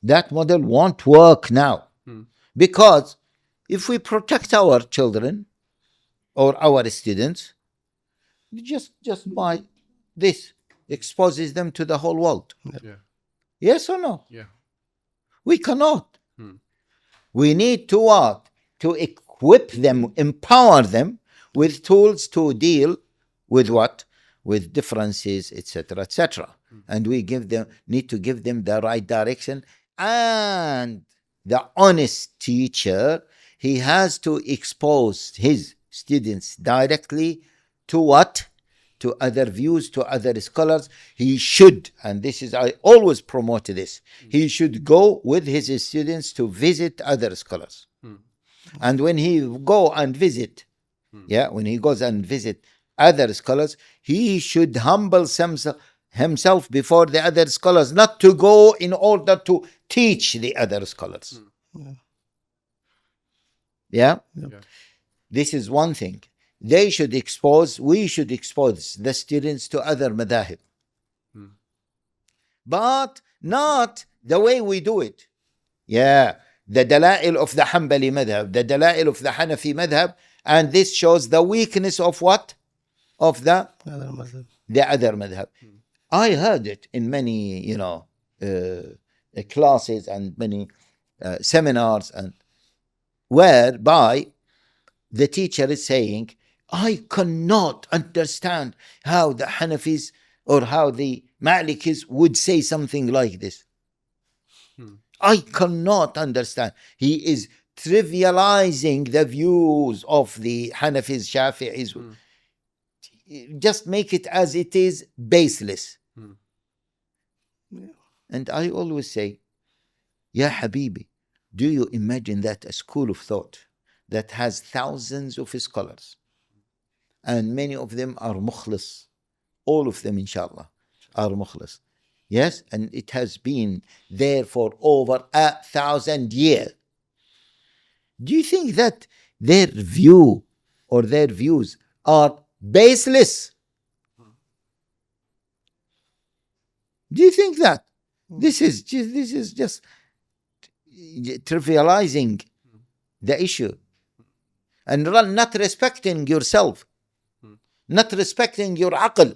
That model won't work now. Because if we protect our children or our students, just by this exposes them to the whole world. Yes or no? We cannot. We need to what? To equip them, empower them with tools to deal with what? With differences, etc., etc. And we need to give them the right direction. And the honest teacher, he has to expose his students directly to what? To other views, to other scholars. He should, and this is, I always promote this, he should go with his students to visit other scholars. And when he goes and visit other scholars, he should humble himself before the other scholars, not to go in order to teach the other scholars. Yeah? Yeah. This is one thing. We should expose the students to other madhahib. But not the way we do it. Yeah, the dala'il of the Hanbali madhab, the dala'il of the Hanafi madhab, and this shows the weakness of what? Of the other madhab. I heard it in many, classes and many seminars, and whereby the teacher is saying, I cannot understand how the Hanafis or how the Malikis would say something like this. I cannot understand. He is trivializing the views of the Hanafis, Shafi'is. Just make it as it is, baseless. And I always say, Ya Habibi, do you imagine that a school of thought that has thousands of scholars, and many of them are mukhlis, all of them inshallah are mukhlis, yes, and it has been there for over 1,000 years. Do you think that their view or their views are baseless? Do you think that? This is just trivializing the issue and not respecting yourself, not respecting your aql.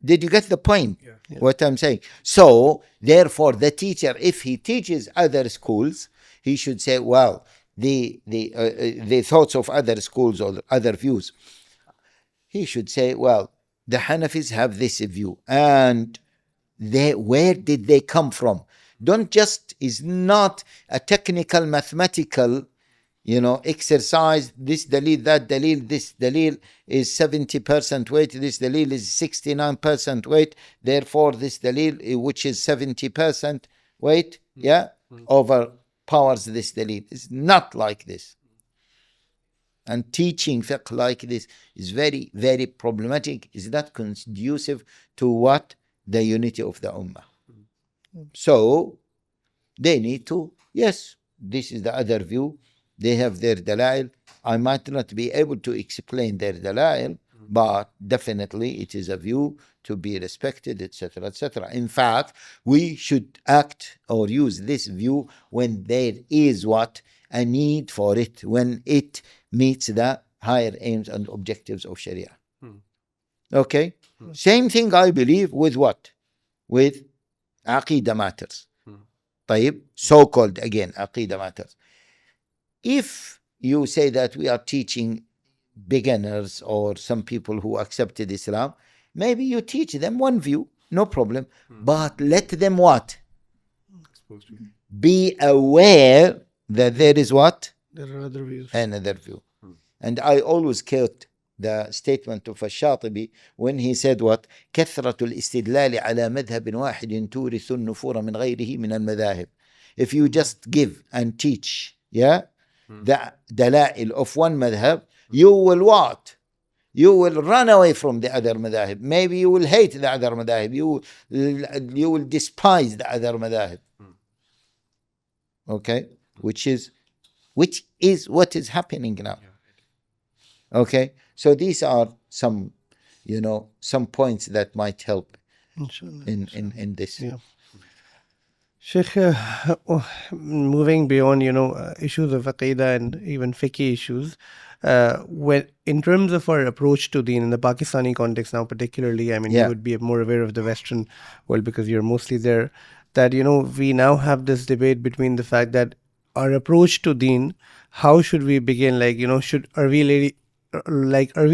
Did you get the point? Yeah. What I'm saying? So, therefore, the teacher, if he teaches other schools, he should say, well, the thoughts of other schools or other views. He should say, well, the Hanafis have this view, and where did they come from? Don't just, is not a technical mathematical exercise. This dalil, that dalil, this dalil is 70% weight, this dalil is 69% weight, therefore this dalil, which is 70% weight, overpowers this dalil. It's not like this. And teaching fiqh like this is very, very problematic. Is not conducive to what? The unity of the ummah. So, they need to, yes, this is the other view. They have their dalail. I might not be able to explain their dalail, but definitely it is a view to be respected, etc., etc. In fact, we should act or use this view when there is what? A need for it, when it meets the higher aims and objectives of Sharia. Okay? Same thing I believe with what? With Aqidah matters. طيب, so-called again, Aqidah matters. If you say that we are teaching beginners or some people who accepted Islam, maybe you teach them one view, no problem. But let them what? Be aware that there is what? There are other views. Another view. And I always quote the statement of Ash-Shatibi when he said what? كثرة الاستدلال على مذهب واحد تورث النفور من غيره من المذاهب. If you just give and teach, the dalail of one madhab, you will what? You will run away from the other madhab. Maybe you will hate the other madhab. You will despise the other madhab. Okay? Which is what is happening now. Okay? So these are some points that might help in this. Yeah. Shaykh, moving beyond, issues of Aqidah and even fiqh issues, when in terms of our approach to deen in the Pakistani context now particularly, I mean, you would be more aware of the Western world because you're mostly there, that, we now have this debate between the fact that our approach to deen, how should we begin? Are we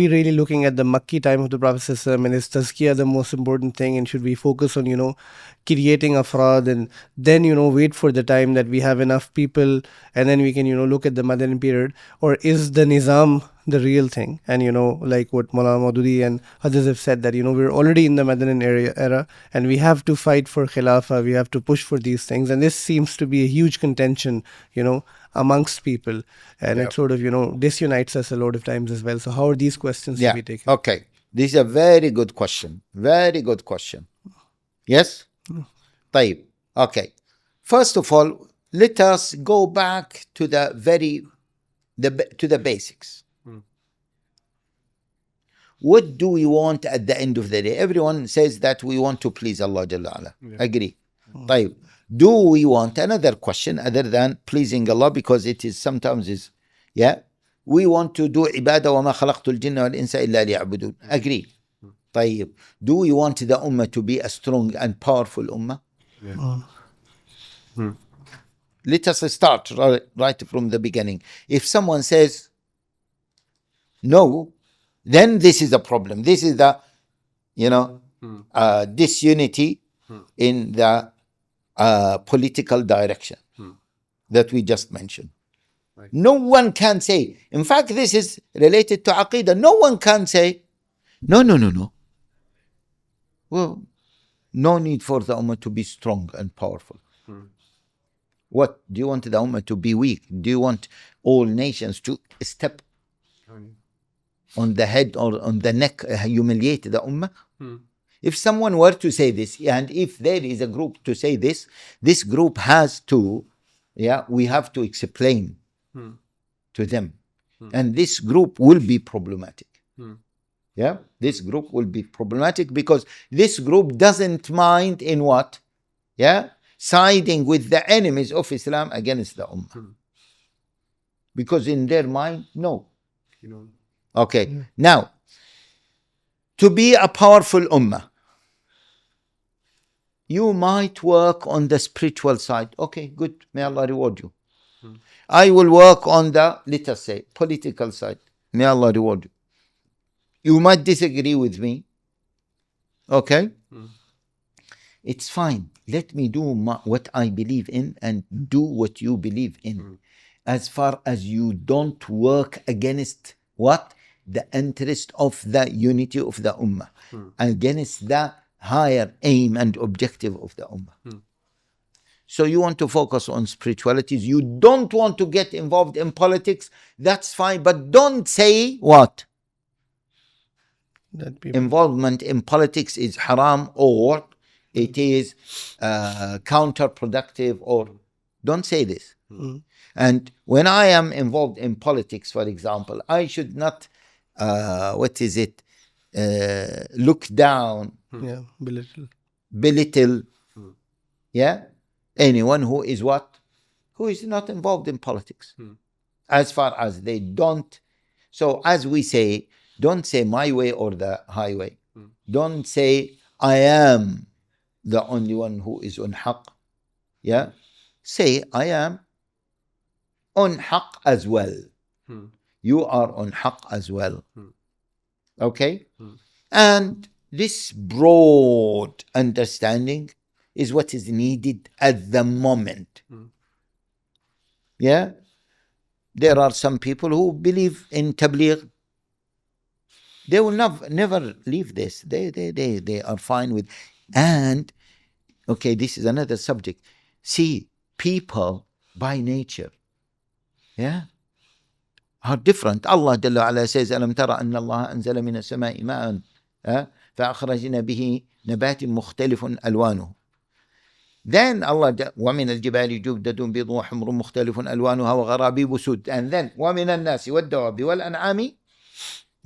really looking at the Makki time of the Prophet ﷺ, and is tazkiyah the most important thing, and should we focus on, creating afrad and then, wait for the time that we have enough people and then we can, look at the Madani period? Or is the nizam the real thing? And, like what Maulana Maududi and others have said, that, we're already in the Madanin era and we have to fight for Khilafah, we have to push for these things. And this seems to be a huge contention, amongst people. And it sort of, disunites us a lot of times as well. So how are these questions to be taken? Okay. This is a very good question. Very good question. Yes? طيب. Okay. First of all, let us go back to the basics. What do we want at the end of the day? Everyone says that we want to please Allah Jalla Ala. Agree. طيب. Do we want another question other than pleasing Allah, because it is sometimes is, we want to do ibadah وما خلقت الجن والإنس إلا ليعبدون. Agree. طيب. Do we want the ummah to be a strong and powerful ummah? Let us start right from the beginning. If someone says no, then this is a problem. This is the, disunity in the political direction that we just mentioned. Right. No one can say, in fact, this is related to Aqidah. No one can say, no. Well, no need for the Ummah to be strong and powerful. What? Do you want the Ummah to be weak? Do you want all nations to step on the head or on the neck, humiliate the Ummah? If someone were to say this, and if there is a group to say this, this group has to, we have to explain to them. And this group will be problematic. This group will be problematic because this group doesn't mind in what? Siding with the enemies of Islam against the Ummah. Because in their mind, no. Okay, now, to be a powerful Ummah, you might work on the spiritual side. Okay, good. May Allah reward you. I will work on the, let us say, political side. May Allah reward you. You might disagree with me. Okay? It's fine. Let me do what I believe in and do what you believe in. As far as you don't work against what? The interest of the unity of the Ummah. Against the higher aim and objective of the Ummah. So you want to focus on spiritualities. You don't want to get involved in politics. That's fine. But don't say what? That involvement in politics is haram or it is counterproductive, or don't say this. And when I am involved in politics, for example, I should not, look down, belittle, anyone who is what? Who is not involved in politics. As far as they don't. So as we say, don't say my way or the highway. Don't say I am the only one who is on haqq. Say I am on haqq as well. You are on haqq as well. Okay? And this broad understanding is what is needed at the moment. There are some people who believe in tabligh. They will never leave this. They are fine with. And okay, this is another subject. See, people by nature, are different. Allah Jalla Ala says, "Alam tara anna Allah anzala min as-sama'i ma'an, فأخرجنا به نبات مختلف ألوانه." Then Allah, وَمِنَ الْجِبَالِ جُدَّدٌ بِيضٌ وَحُمْرٌ مُخْتَلِفٌ أَلْوَانُهَا وَغَرَابِيبُ سُودٌ. And then وَمِنَ النَّاسِ وَالدَّوَابِ وَالْأَنْعَامِ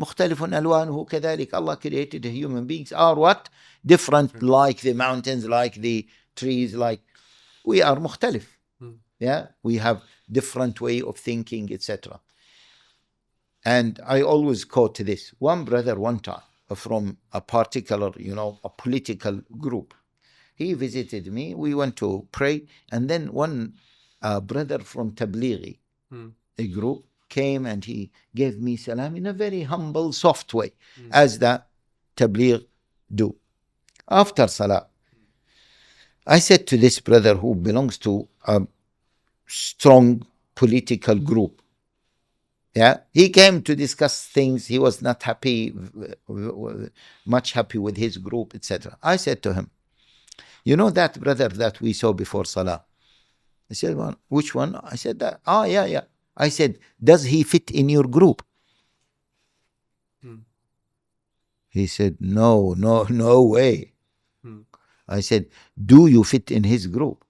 مُخْتَلِفٌ أَلْوَانُهُ كَذَلِكَ. Allah created human beings are what? Different, like the mountains, like the trees, like we are مختلف. We have different way of thinking, etc. And I always quote this. One brother one time from a particular, a political group, he visited me. We went to pray, and then one brother from Tablighi, a group, came and he gave me salam in a very humble, soft way, as the Tabligh do. After salah, I said to this brother who belongs to a strong political group, he came to discuss things. He was not happy, much happy with his group, etc. I said to him, you know that brother that we saw before Salah? He said, well, which one? I said, that. Yeah. I said, does he fit in your group? He said, no way. I said, do you fit in his group?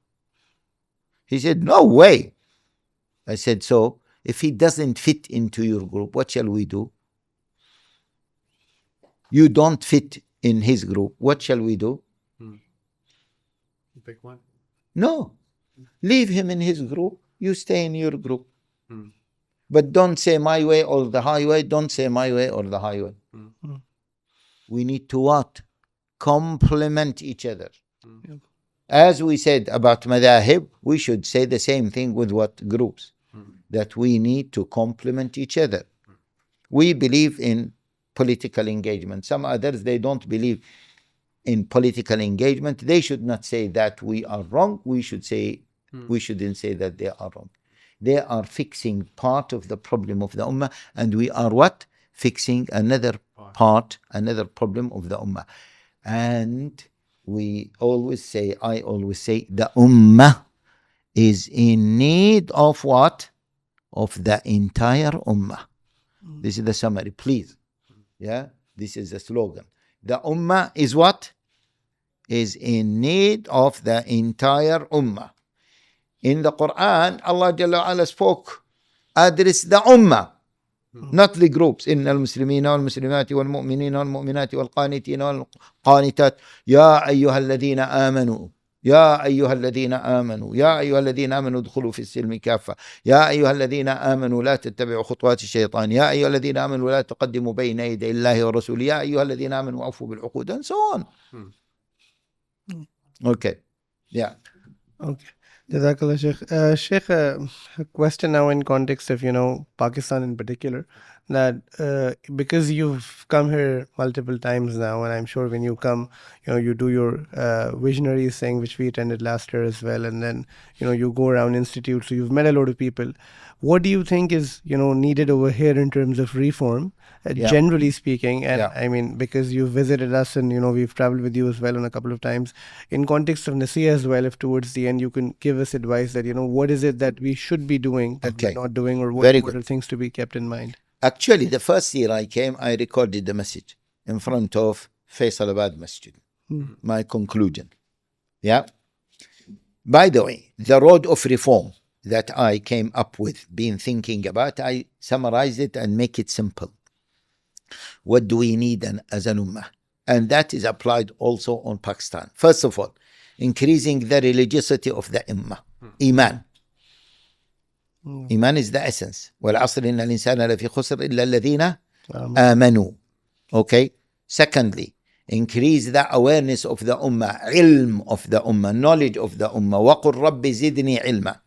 He said, no way. I said, so if he doesn't fit into your group, what shall we do? You don't fit in his group. What shall we do? Pick one. No. Leave him in his group. You stay in your group. But don't say my way or the highway. Don't say my way or the highway. We need to what? Complement each other. As we said about madahib, we should say the same thing with what? Groups. That we need to complement each other. We believe in political engagement. Some others, they don't believe in political engagement. They should not say that we are wrong. We should say, we shouldn't say that they are wrong. They are fixing part of the problem of the ummah, and we are what? Fixing another part, another problem of the ummah. And we always say, I always say, the ummah is in need of what? Of the entire ummah. This is the summary, please. Yeah, this is the slogan. The ummah is what? Is in need of the entire ummah. In the Quran, Allah Jalla wa'ala spoke, address the ummah, not the groups. إن المسلمين والمسلمات والمؤمنين والمؤمنات والقانتين والقانتات يا أيها الذين آمنوا يا أيها الذين آمنوا يا أيها الذين آمنوا ادخلوا في السلم كافة يا أيها الذين آمنوا لا تتبعوا خطوات الشيطان يا أيها الذين آمنوا لا تقدموا بين يدي الله ورسوله يا أيها الذين آمنوا أوفوا بالعقود and so on. Okay. Yeah. Okay. Jazakallah, Sheikh. Sheikh, a question now in context of, Pakistan in particular, that because you've come here multiple times now, and I'm sure when you come, you do your visionaries thing, which we attended last year as well, and then, you go around institutes, so you've met a lot of people. What do you think is, needed over here in terms of reform, generally speaking? And I mean, because you visited us and, we've traveled with you as well on a couple of times. In context of Naseeha as well, if towards the end you can give us advice that, what is it that we should be doing that we're not doing, or what are things to be kept in mind? Actually, the first year I came, I recorded the message in front of Faisalabad Masjid. My conclusion. Yeah. By the way, the road of reform that I came up with, been thinking about, I summarize it and make it simple. What do we need as an ummah? And that is applied also on Pakistan. First of all, increasing the religiosity of the ummah. Iman. Iman is the essence. وَالْعَصْرِ إِنَّ الْإِنسَانَ لَفِي خُسْرٍ إِلَّا الَّذِينَ آمَنُوا. Okay. Secondly, increase the awareness of the ummah, ilm of the ummah, knowledge of the ummah. وَقُلْ رَبِّ زِدْنِي عِلْمًا.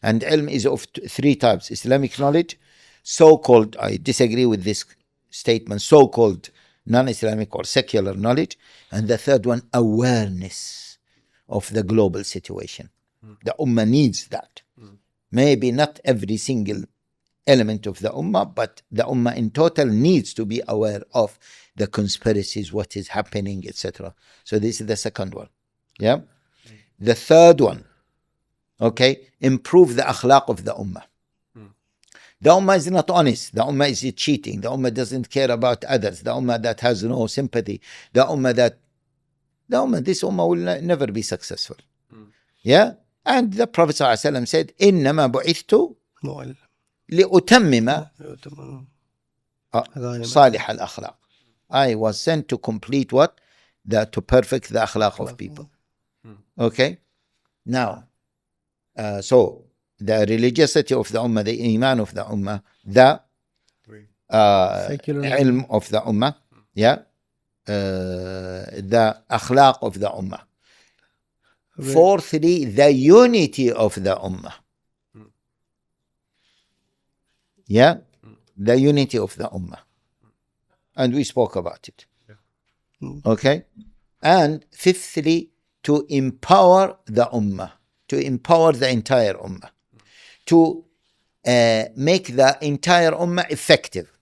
And ilm is of three types: Islamic knowledge, so-called, I disagree with this statement, so-called non-Islamic or secular knowledge, and the third one, awareness of the global situation. The ummah needs that. Maybe not every single element of the ummah, but the ummah in total needs to be aware of the conspiracies, what is happening, etc. So this is the second one. Yeah. The third one, okay, improve the akhlaq of the ummah. The ummah is not honest. The ummah is cheating. The ummah doesn't care about others. The ummah that has no sympathy. This ummah will never be successful. Yeah. And the Prophet ﷺ said, إِنَّمَا بُعِثْتُ لِأُتَمِّمَ صَالِحَ الْأَخْلَاقِ. I was sent to complete what? To perfect the akhlaq of people. Okay. Now, so the religiosity of the ummah, the iman of the ummah, the ilm of the ummah, the akhlaq of the ummah. Fourthly, the unity of the ummah. Yeah, the unity of the ummah. And we spoke about it. Okay. And fifthly, to empower the ummah, to empower the entire ummah, to make the entire ummah effective.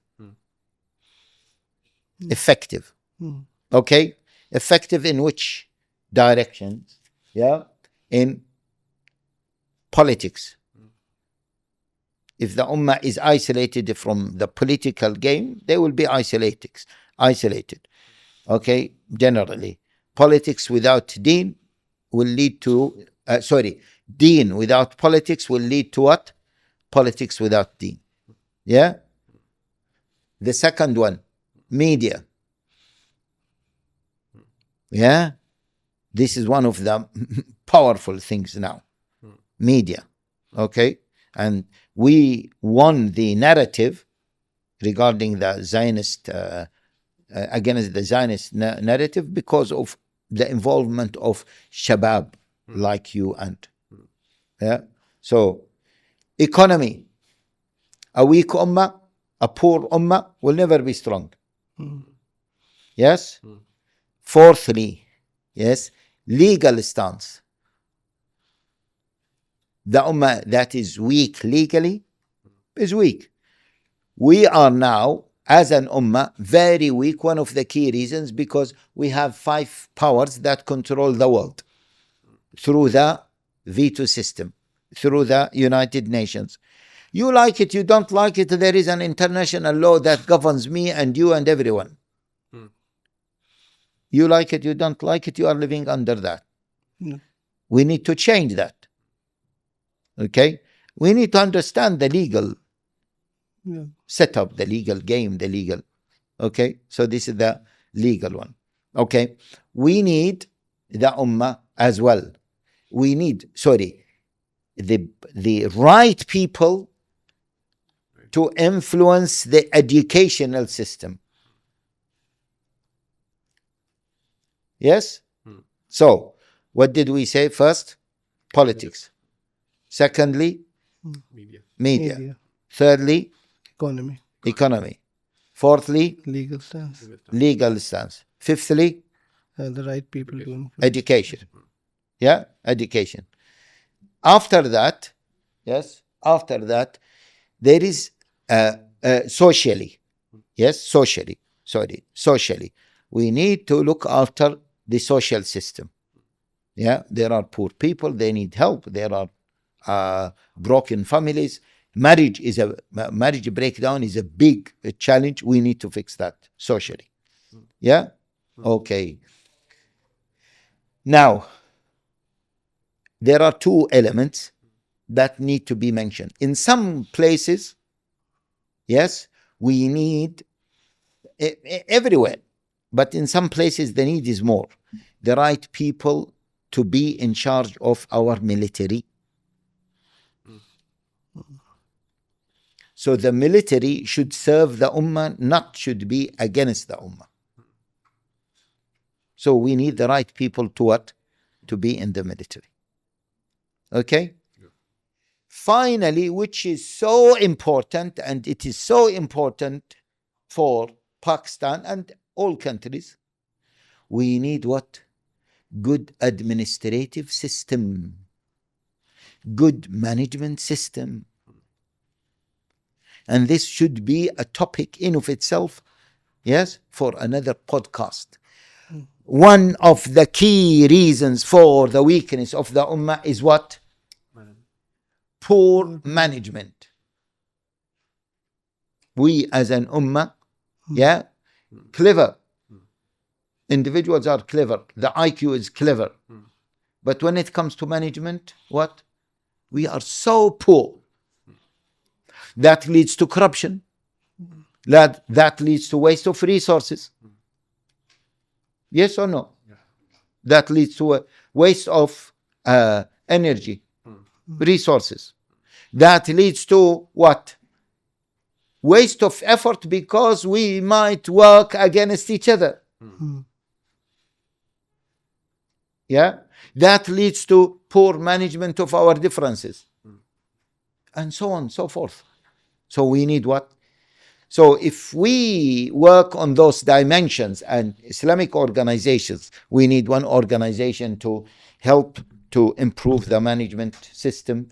Effective. Okay. Effective in which directions? Yeah. In politics. If the ummah is isolated from the political game, they will be isolated. Okay. Generally, politics without deen will lead to Deen without politics will lead to what? Politics without deen. Yeah? The second one, media. Yeah? This is one of the powerful things now. Media. Okay? And we won the narrative regarding the Zionist, against the Zionist narrative because of the involvement of shabab like you and. Yeah? So, economy. A weak ummah, a poor ummah will never be strong. Yes? Fourthly, yes, legal stance. The ummah that is weak legally is weak. We are now, as an ummah, very weak. One of the key reasons because we have 5 powers that control the world through the veto system, through the United Nations. You like it, you don't like it, there is an international law that governs me and you and everyone. You like it, you don't like it, you are living under that. We need to change that. Okay? We need to understand the legal setup, the legal game, the legal. Okay? So this is the legal one. Okay? We need the ummah as well. We need, the right people to influence the educational system. Yes? So, what did we say first? Politics. Secondly, media. Thirdly, economy. Fourthly, legal stance. Fifthly, The right people to influence. education. Yeah, education. After that, there is socially. Yes, socially. We need to look after the social system. Yeah, there are poor people, they need help. There are broken families. Marriage breakdown is a big challenge. We need to fix that socially. Yeah? Okay. Now, there are 2 elements that need to be mentioned. In some places, yes, we need everywhere, but in some places the need is more. The right people to be in charge of our military. So the military should serve the ummah, not should be against the ummah. So we need the right people to what? To be in the military. Okay? Yeah. Finally, which is so important, and it is so important for Pakistan and all countries, we need what? Good administrative system. Good management system. And this should be a topic in of itself, yes, for another podcast. One of the key reasons for the weakness of the ummah is what? Poor management. We as an ummah, yeah, clever. Individuals are clever. The IQ is clever. But when it comes to management, what? We are so poor. That leads to corruption. That leads to waste of resources. Yes or no? Yeah. That leads to a waste of energy, resources. That leads to what? Waste of effort because we might work against each other. Yeah? That leads to poor management of our differences. And so on and so forth. So we need what? So if we work on those dimensions and Islamic organizations, we need one organization to help to improve the management system.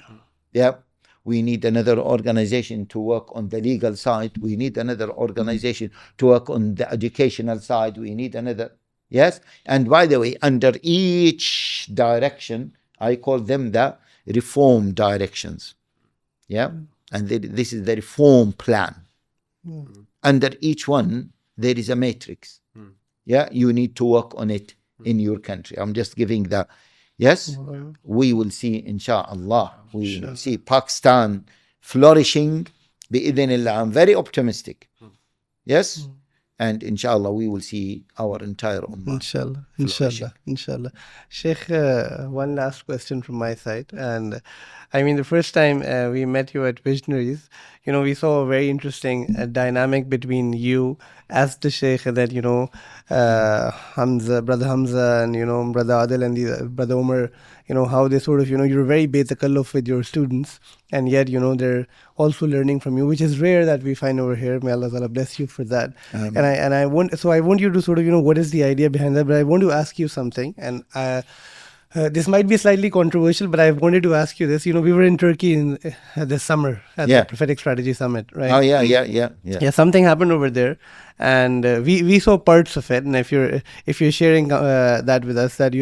Yeah. We need another organization to work on the legal side. We need another organization to work on the educational side. We need another. Yes. And by the way, under each direction, I call them the reform directions. Yeah. And this is the reform plan. Under each one, there is a matrix. Yeah, you need to work on it in your country. I'm just giving the, yes, we will see, inshallah, we will see Pakistan flourishing, bi'idhnillah. I'm very optimistic. Yes? And inshallah, we will see our entire ummah. Inshallah. Sheikh, one last question from my side. And I mean, the first time we met you at Visionaries, we saw a very interesting dynamic between you as the Sheikh and then, Brother Hamza and, Brother Adil and Brother Umar, how they sort of, you're very baytakalluf with your students, and yet, they're also learning from you, which is rare that we find over here. May Allah Ta'ala bless you for that. I want you to sort of, what is the idea behind that, but I want to ask you something, and this might be slightly controversial, but I wanted to ask you this. We were in Turkey in this summer at the Prophetic Strategy Summit, right? Oh, yeah. Something happened over there, and we saw parts of it. And if you're sharing that with us, that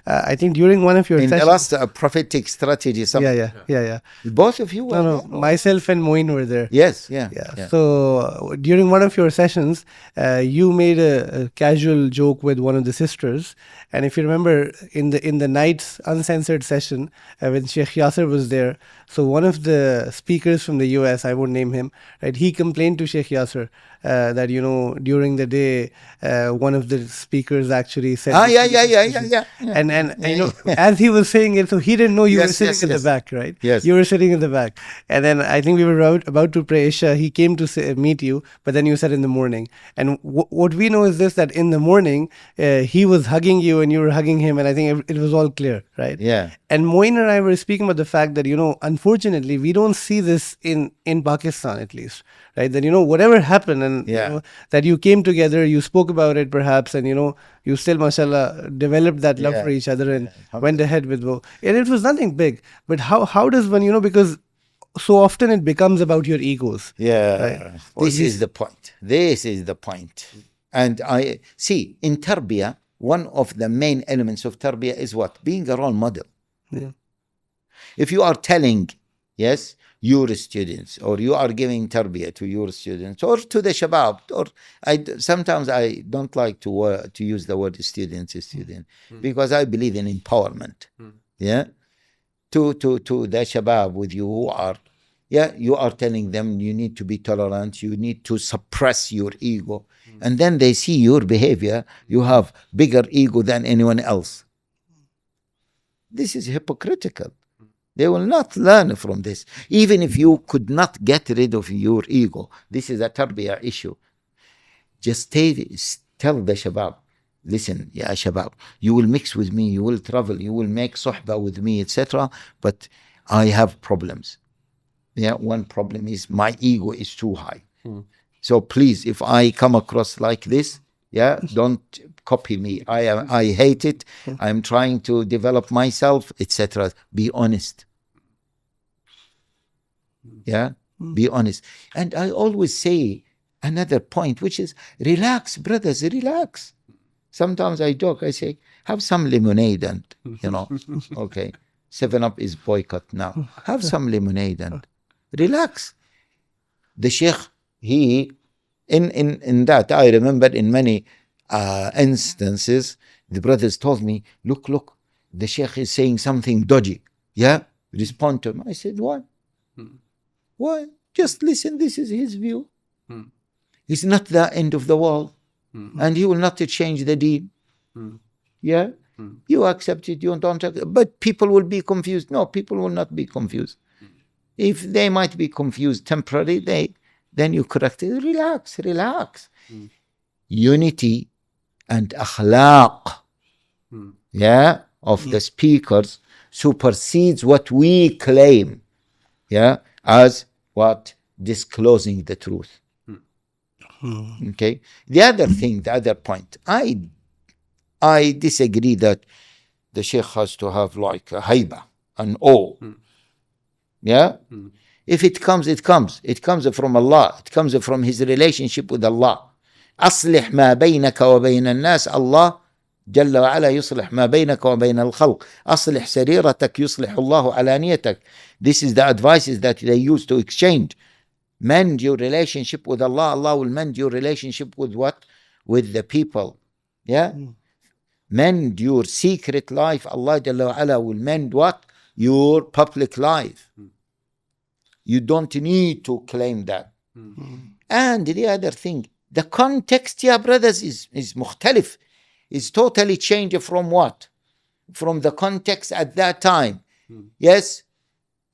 I think during one of your in sessions, the last Prophetic Strategy Summit. Yeah. Both of you were no, myself and Moin were there. Yes, yeah. So during one of your sessions, you made a casual joke with one of the sisters, and if you remember, in the night's uncensored session, when Sheikh Yasser was there, so one of the speakers from the US, I won't name him, right? He complained to Sheikh Yasser that during the day, one of the speakers actually said, and as he was saying it, so he didn't know you were sitting in the back, right? Yes, you were sitting in the back, and then I think we were about to pray Isha. He came to meet you, but then you said in the morning. And what we know is this: that in the morning, he was hugging you and you were hugging him, and I think it was all clear, right? Yeah. And Moin and I were speaking about the fact that unfortunately, we don't see this in Pakistan, at least, right? That whatever happened, and that you came together, you spoke about it perhaps, and you still, mashallah, developed that love for each other and went ahead with both. And it was nothing big, but how does one, because so often it becomes about your egos. Right? This is the point. And I see in tarbiyah, one of the main elements of tarbiyah is what? Being a role model. Yeah. If you are telling, your students, or you are giving tarbiyah to your students, or to the shabab, or sometimes I don't like to use the word student, because I believe in empowerment. To the shabab with you who are, you are telling them you need to be tolerant, you need to suppress your ego, and then they see your behavior, you have bigger ego than anyone else. This is hypocritical. They will not learn from this. Even if you could not get rid of your ego, this is a tarbiyah issue. Just tell the shabab, listen, ya shabab, you will mix with me, you will travel, you will make suhbah with me, etc. But I have problems. One problem is my ego is too high. So please, if I come across like this, don't copy me. I hate it. I'm trying to develop myself, etc. Be honest. Be honest. And I always say another point, which is relax, brothers, relax. Sometimes I joke, I say, have some lemonade and, okay, 7-Up is boycott now. Have some lemonade and relax. The Sheikh, he, in that, I remember in many instances, the brothers told me, look, the Sheikh is saying something dodgy. Respond to him. I said, why? Why? Just listen, this is his view. It's not the end of the world. And he will not change the deen. You accept it, you don't accept it. But people will be confused. No, people will not be confused. If they might be confused temporarily, then you correct it. Relax. Unity and akhlaq of the speakers supersedes what we claim as what? Disclosing the truth. Okay. The other point, I disagree that the Sheikh has to have like a haiba, an awe. If it comes, it comes. It comes from Allah. It comes from his relationship with Allah. أصلح ما بينك وبين الناس. Allah جل وعلا يصلح ما بينك وبين الخلق. أصلح سريرتك يصلح الله علانيتك. This is the advices that they use to exchange. Mend your relationship with Allah. Allah will mend your relationship with what? With the people. mend your secret life, Allah Jalla wa Ala will mend what? Your public life. You don't need to claim that. And the other thing, the context, yeah, brothers, is mukhtalif, is totally changed from what? From the context at that time. Yes,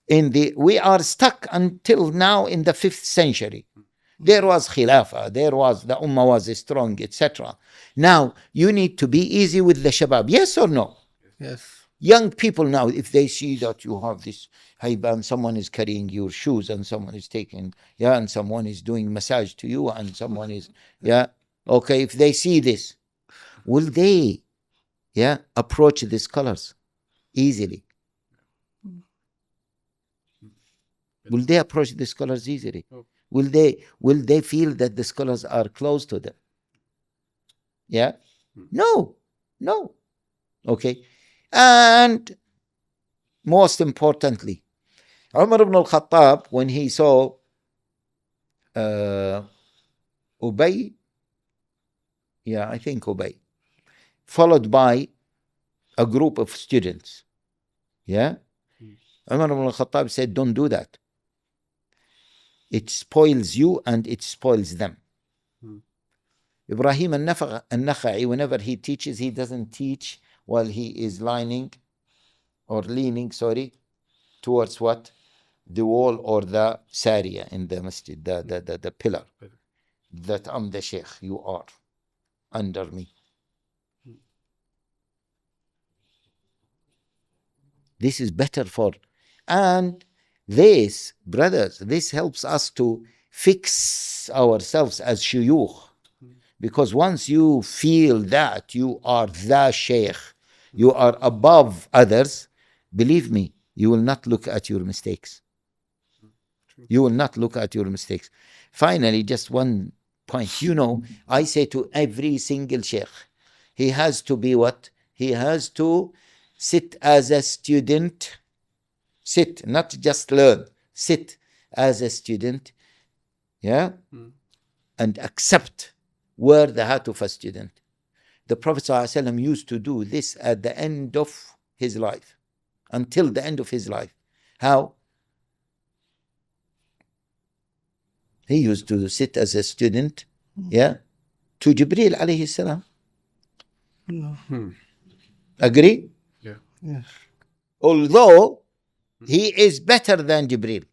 we are stuck until now in the 5th century. There was khilafah, the ummah was strong, etc. Now, you need to be easy with the shabab, yes or no? Yes. Young people now, if they see that you have this haiba and someone is carrying your shoes and someone is taking, and someone is doing massage to you and someone is, okay, if they see this, will they, approach the scholars easily? Will they approach the scholars easily? Will they feel that the scholars are close to them? Yeah? No. Okay. And most importantly, Umar ibn al-Khattab, when he saw Ubay, I think Ubay, followed by a group of students, Umar ibn al-Khattab said, don't do that. It spoils you and it spoils them. Ibrahim al-Nakha'i, whenever he teaches, he doesn't teach while he is leaning towards what? The wall or the sariya in the masjid, the pillar. That I'm the sheikh, you are under me. This is better for, and this, brothers, this helps us to fix ourselves as shuyukh. Because once you feel that you are the sheikh, you are above others, believe me, you will not look at your mistakes. You will not look at your mistakes. Finally, just one point. I say to every single sheikh, he has to be what? He has to sit as a student. Sit, not just learn. Sit as a student, and accept wear the hat of a student. The Prophet ﷺ used to do this at the end of his life, until the end of his life. How? He used to sit as a student, to Jibreel alayhi salam. Agree? Yeah. Yes. Although he is better than Jibreel.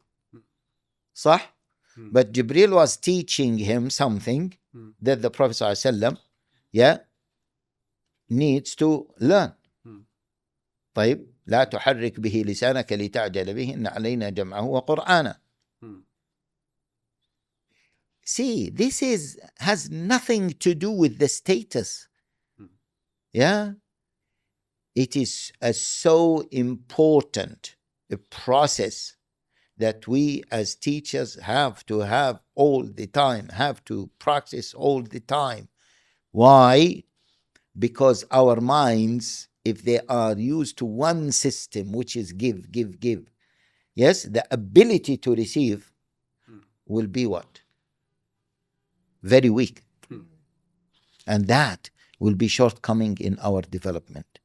Sah? But Jibreel was teaching him something that the Prophet ﷺ, needs to learn. طيب لا تحرك به لسانك لتعجل به إن علينا جمعه وقرآنه. See, this has nothing to do with the status. It is so important a process that we as teachers have to have all the time, have to practice all the time. Why? Because our minds, if they are used to one system, which is give, yes, the ability to receive will be what? Very weak. And that will be shortcoming in our development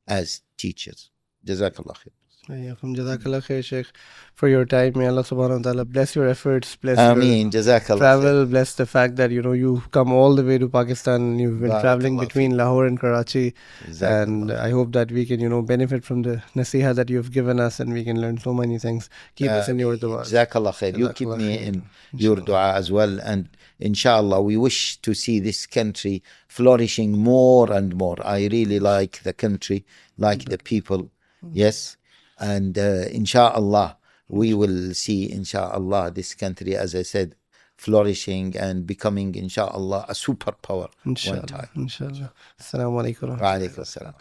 as teachers. Jazakallah khair. Jazakallah khair, Shaykh, for your time. May Allah subhanahu wa ta'ala bless your efforts, bless Ameen. your Jazakallah travel, bless the fact that you've come all the way to Pakistan. You've been traveling between Lahore and Karachi, and I hope that we can benefit from the naseeha that you've given us, and we can learn so many things. Keep us in your dua. Jazakallah khair. You keep me in your dua as well, and inshallah we wish to see this country flourishing more and more. I really like the country, like the people. Yes. And inshallah, we will see, inshallah, this country, as I said, flourishing and becoming, inshallah, a superpower one time. Inshallah. Assalamu alaikum. Wa alaikum assalam.